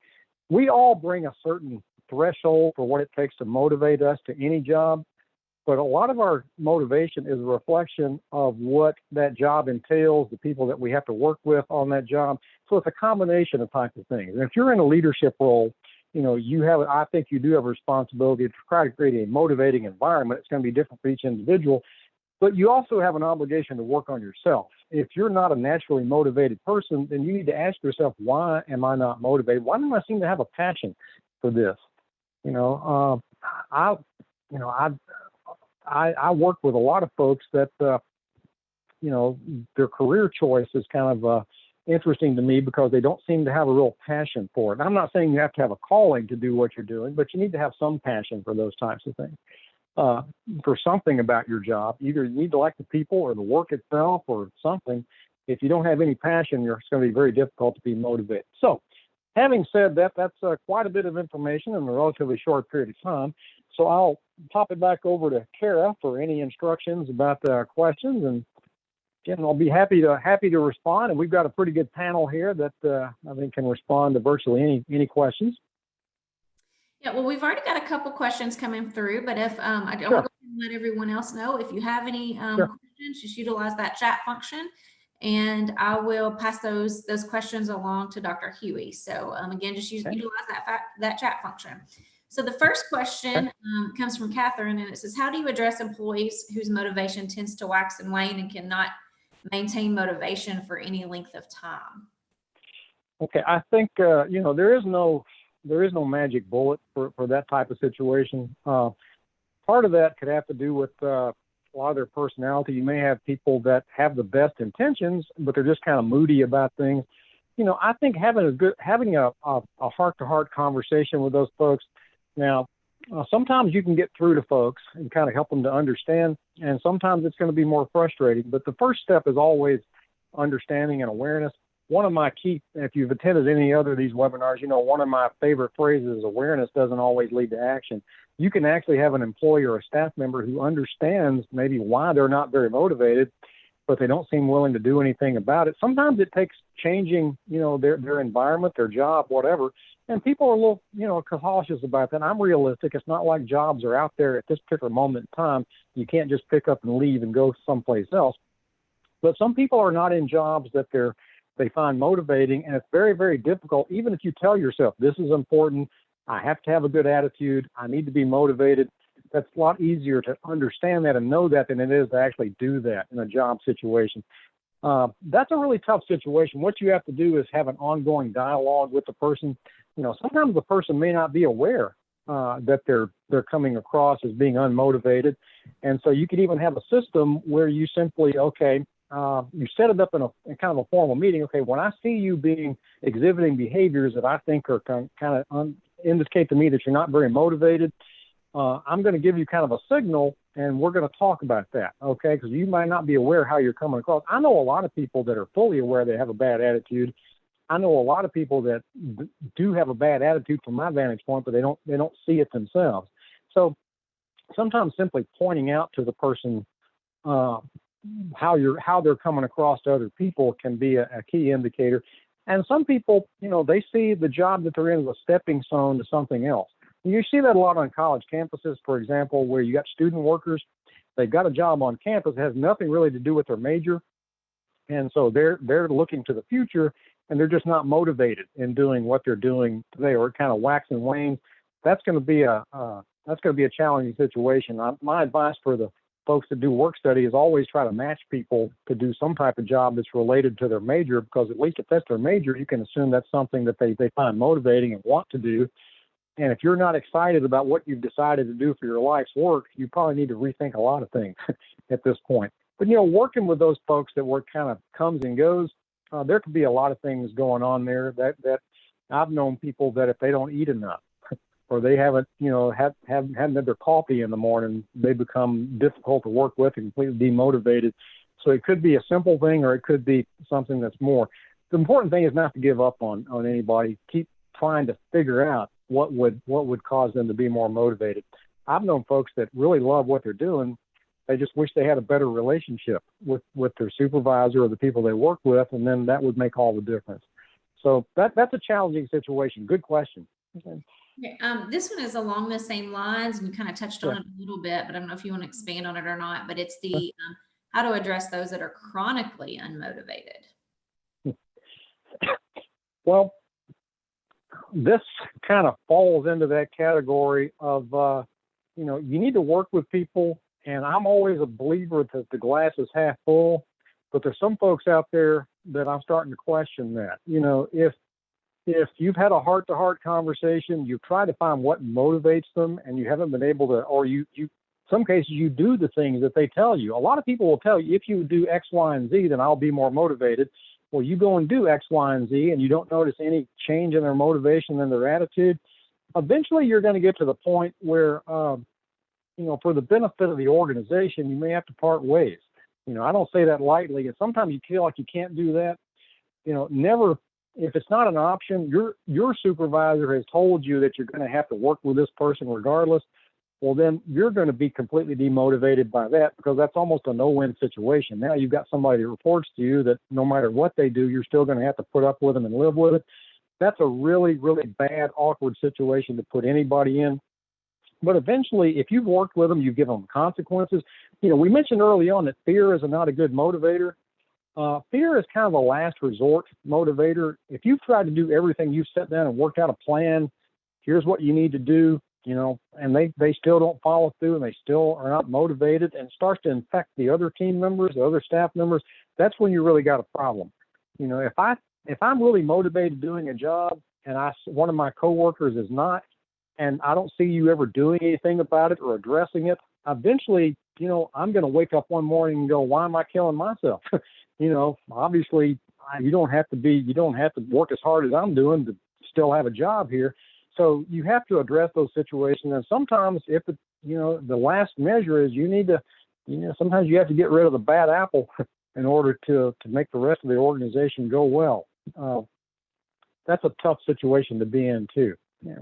We all bring a certain threshold for what it takes to motivate us to any job, but a lot of our motivation is a reflection of what that job entails, the people that we have to work with on that job. So it's a combination of types of things. And if you're in a leadership role, I think you do have a responsibility to try to create a motivating environment. It's going to be different for each individual, but you also have an obligation to work on yourself. If you're not a naturally motivated person, then you need to ask yourself, why am I not motivated? Why don't I seem to have a passion for this? I work with a lot of folks that, their career choice is kind of interesting to me because they don't seem to have a real passion for it. And I'm not saying you have to have a calling to do what you're doing, but you need to have some passion for those types of things. For something about your job, either you need to like the people or the work itself or something. If you don't have any passion, it's going to be very difficult to be motivated. So having said that, that's quite a bit of information in a relatively short period of time. So I'll pop it back over to Kara for any instructions about the questions. And again, I'll be happy to respond. And we've got a pretty good panel here that I think can respond to virtually any questions. Yeah, well, we've already got a couple questions coming through, but if I don't want to let everyone else know, if you have any questions, just utilize that chat function, and I will pass those questions along to Dr. Huey. So again, just utilize that chat function. So the first question comes from Catherine, and it says, how do you address employees whose motivation tends to wax and wane and cannot maintain motivation for any length of time? Okay, I think, there is no magic bullet for that type of situation. Part of that could have to do with a lot of their personality. You may have people that have the best intentions, but they're just kind of moody about things. I think having a heart-to-heart conversation with those folks. Now, sometimes you can get through to folks and kind of help them to understand, and sometimes it's going to be more frustrating. But the first step is always understanding and awareness. One of my key, if you've attended any other of these webinars, one of my favorite phrases is awareness doesn't always lead to action. You can actually have an employee or a staff member who understands maybe why they're not very motivated, but they don't seem willing to do anything about it. Sometimes it takes changing, their environment, their job, whatever. And people are a little, cautious about that. I'm realistic. It's not like jobs are out there at this particular moment in time. You can't just pick up and leave and go someplace else. But some people are not in jobs that they find motivating, and it's very, very difficult. Even if you tell yourself, this is important, I have to have a good attitude, I need to be motivated, that's a lot easier to understand that and know that than it is to actually do that in a job situation. That's a really tough situation. What you have to do is have an ongoing dialogue with the person. Sometimes the person may not be aware that they're they're coming across as being unmotivated. And so you could even have a system where you simply, you set it up in kind of a formal meeting. Okay, when I see you exhibiting behaviors that I think are kind of indicate to me that you're not very motivated, I'm going to give you kind of a signal, and we're going to talk about that, okay? Because you might not be aware how you're coming across. I know a lot of people that are fully aware they have a bad attitude. I know a lot of people that do have a bad attitude from my vantage point, but they don't see it themselves. So sometimes simply pointing out to the person how they're coming across to other people can be a key indicator. And some people, they see the job that they're in as a stepping stone to something else. You see that a lot on college campuses, for example, where you got student workers. They've got a job on campus that has nothing really to do with their major. And so they're looking to the future, and they're just not motivated in doing what they're doing today, or it kind of wax and wanes. That's going to be a challenging situation. My advice for the folks that do work study is always try to match people to do some type of job that's related to their major, because at least if that's their major, you can assume that's something that they find motivating and want to do. And if you're not excited about what you've decided to do for your life's work, you probably need to rethink a lot of things at this point. But, working with those folks that work kind of comes and goes, there could be a lot of things going on there that I've known people that if they don't eat enough or they haven't had their coffee in the morning, they become difficult to work with and completely demotivated. So it could be a simple thing, or it could be something that's more. The important thing is not to give up on anybody. Keep trying to figure out what would cause them to be more motivated. I've known folks that really love what they're doing. They just wish they had a better relationship with their supervisor or the people they work with, and then that would make all the difference. So that's a challenging situation. Good question. Okay. This one is along the same lines, and you kind of touched on it a little bit, but I don't know if you want to expand on it or not. But it's the how to address those that are chronically unmotivated. Well, this kind of falls into that category of, you need to work with people. And I'm always a believer that the glass is half full, but there's some folks out there that I'm starting to question that. If you've had a heart-to-heart conversation, you've tried to find what motivates them, and you haven't been able to, or some cases you do the things that they tell you. A lot of people will tell you, if you do X, Y, and Z, then I'll be more motivated. Well, you go and do X, Y, and Z, and you don't notice any change in their motivation and their attitude. Eventually, you're going to get to the point where, for the benefit of the organization, you may have to part ways. I don't say that lightly. And sometimes you feel like you can't do that. Never, if it's not an option, your supervisor has told you that you're going to have to work with this person regardless. Well, then you're going to be completely demotivated by that, because that's almost a no-win situation. Now you've got somebody that reports to you that no matter what they do, you're still going to have to put up with them and live with it. That's a really, really bad, awkward situation to put anybody in. But eventually, if you've worked with them, you give them consequences. We mentioned early on that fear is not a good motivator. Fear is kind of a last resort motivator. If you've tried to do everything, you've sat down and worked out a plan, here's what you need to do, and they still don't follow through, and they still are not motivated, and starts to infect the other team members, the other staff members, that's when you really got a problem. If I'm really motivated doing a job, and one of my coworkers is not, and I don't see you ever doing anything about it or addressing it, eventually, I'm going to wake up one morning and go, why am I killing myself? Obviously you don't have to work as hard as I'm doing to still have a job here. So you have to address those situations. And sometimes if the last measure is you need to, sometimes you have to get rid of the bad apple in order to make the rest of the organization go well. That's a tough situation to be in too. Yeah.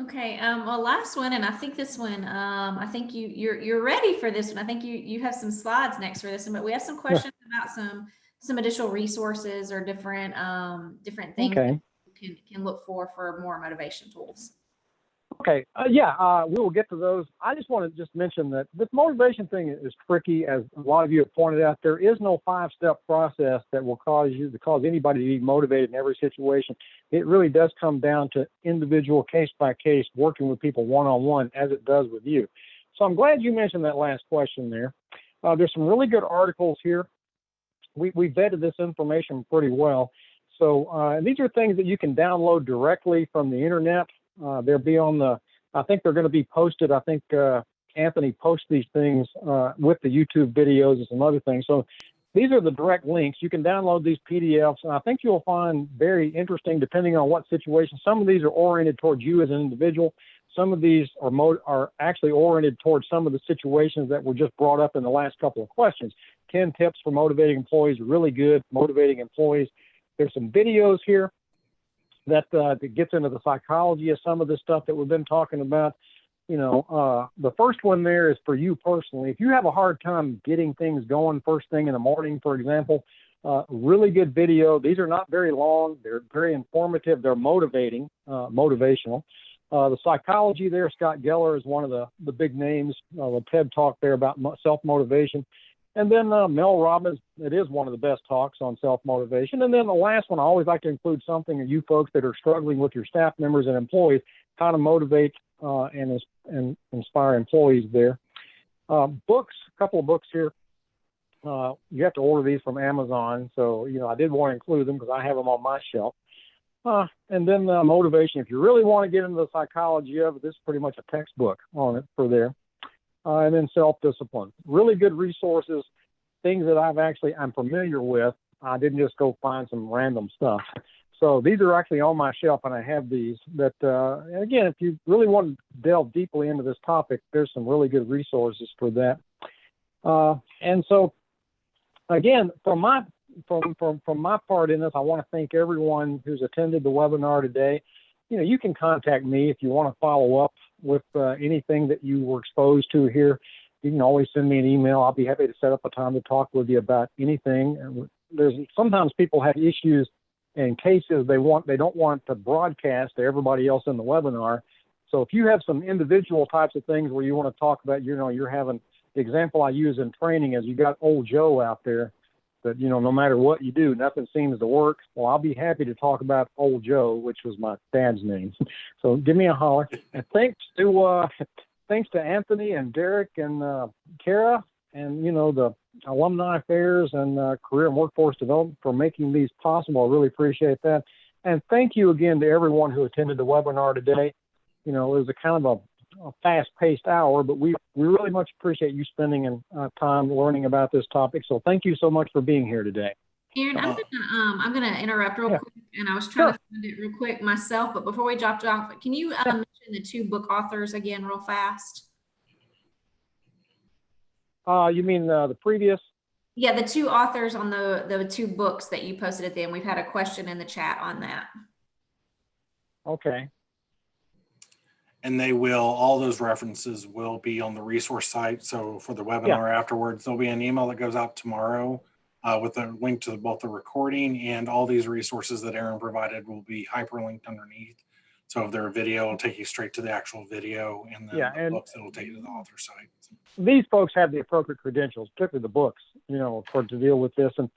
Okay. Well, last one, and I think this one, I think you're ready for this one. I think you have some slides next for this one, but we have some questions about some additional resources or different things that you can look for more motivation tools. Okay. We will get to those. I just want to mention that this motivation thing is tricky, as a lot of you have pointed out. There is no 5-step process that will cause anybody to be motivated in every situation. It really does come down to individual, case by case, working with people one-on-one, as it does with you. So I'm glad you mentioned that last question there. There's some really good articles here. We vetted this information pretty well. So these are things that you can download directly from the internet. They'll be on the I think they're going to be posted. I think Anthony posts these things with the YouTube videos and some other things. So these are the direct links. You can download these PDFs, and I think you'll find very interesting depending on what situation. Some of these are oriented towards you as an individual. Some of these are actually oriented towards some of the situations that were just brought up in the last couple of questions. 10 tips for motivating employees, really good, motivating employees. There's some videos here that gets into the psychology of some of the stuff that we've been talking about. The first one there is for you personally. If you have a hard time getting things going first thing in the morning, for example, really good video. These are not very long. They're very informative. They're motivational. The psychology there, Scott Geller is one of the big names. The TED talk there about self-motivation. And then Mel Robbins, it is one of the best talks on self-motivation. And then the last one, I always like to include something of you folks that are struggling with your staff members and employees, how to motivate and inspire employees there. Books, a couple of books here. You have to order these from Amazon. So, I did want to include them because I have them on my shelf. And then motivation. If you really want to get into the psychology of it, this is pretty much a textbook on it for there. And then self-discipline. Really good resources, things that I'm familiar with. I didn't just go find some random stuff. So these are actually on my shelf, and I have these. But again, if you really want to delve deeply into this topic, there's some really good resources for that. And so, again, from my part in this, I want to thank everyone who's attended the webinar today. You can contact me if you want to follow up with anything that you were exposed to here. You can always send me an email. I'll be happy to set up a time to talk with you about anything. There's sometimes people have issues and cases they don't want to broadcast to everybody else in the webinar. So if you have some individual types of things where you want to talk about, you're having, the example I use in training is you got old Joe out there that, no matter what you do, nothing seems to work. Well, I'll be happy to talk about old Joe, which was my dad's name. So give me a holler. And thanks to Anthony and Derek and Kara and, the Alumni Affairs and Career and Workforce Development for making these possible. I really appreciate that. And thank you again to everyone who attended the webinar today. It was a kind of a fast-paced hour, but we really much appreciate you spending time learning about this topic. So thank you so much for being here today. Aaron, I'm gonna interrupt real quick, and I was trying to find it real quick myself, but before we dropped off, can you mention the two book authors again real fast? You mean the previous? Yeah, the two authors on the two books that you posted at the end. We've had a question in the chat on that. Okay. And all those references will be on the resource site. So for the webinar afterwards, there'll be an email that goes out tomorrow with a link to both the recording and all these resources that Aaron provided will be hyperlinked underneath. So if they're a video, it'll take you straight to the actual video, and then the books, it'll take you to the author site. These folks have the appropriate credentials, particularly the books, to deal with this. And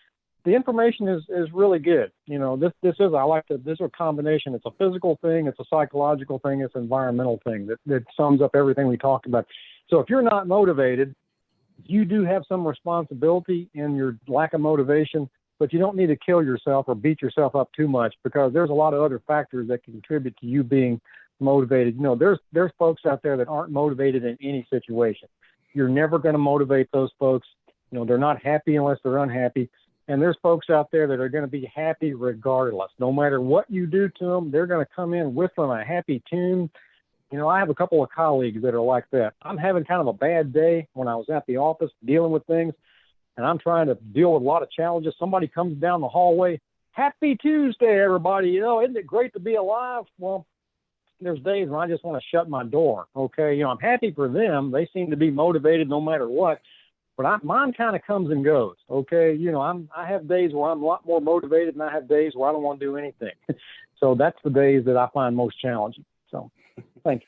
the information is really good. This is a combination. It's a physical thing, it's a psychological thing, it's an environmental thing that sums up everything we talked about. So if you're not motivated, you do have some responsibility in your lack of motivation, but you don't need to kill yourself or beat yourself up too much, because there's a lot of other factors that can contribute to you being motivated. There's folks out there that aren't motivated in any situation. You're never going to motivate those folks. They're not happy unless they're unhappy. And there's folks out there that are going to be happy regardless. No matter what you do to them, they're going to come in with them a happy tune. I have a couple of colleagues that are like that. I'm having kind of a bad day when I was at the office dealing with things, and I'm trying to deal with a lot of challenges. Somebody comes down the hallway, "Happy Tuesday, everybody. Isn't it great to be alive?" Well, there's days when I just want to shut my door. Okay. I'm happy for them. They seem to be motivated no matter what. But mine kind of comes and goes. Okay. I have days where I'm a lot more motivated, and I have days where I don't want to do anything. So that's the days that I find most challenging. So thank you.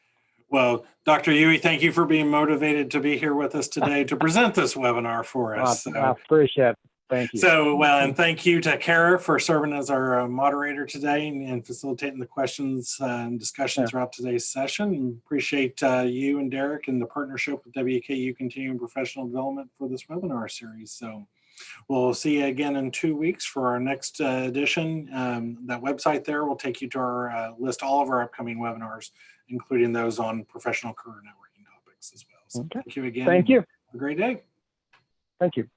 Well, Dr. Huey, thank you for being motivated to be here with us today to present this webinar for us. I appreciate it. Thank you. So, and thank you to Kara for serving as our moderator today and facilitating the questions and discussion throughout today's session. Appreciate you and Derek and the partnership with WKU Continuing Professional Development for this webinar series. So We'll see you again in 2 weeks for our next edition. That website there will take you to our list all of our upcoming webinars, including those on professional career networking topics as well. So Okay. thank you again. Thank you. Have a great day. Thank you.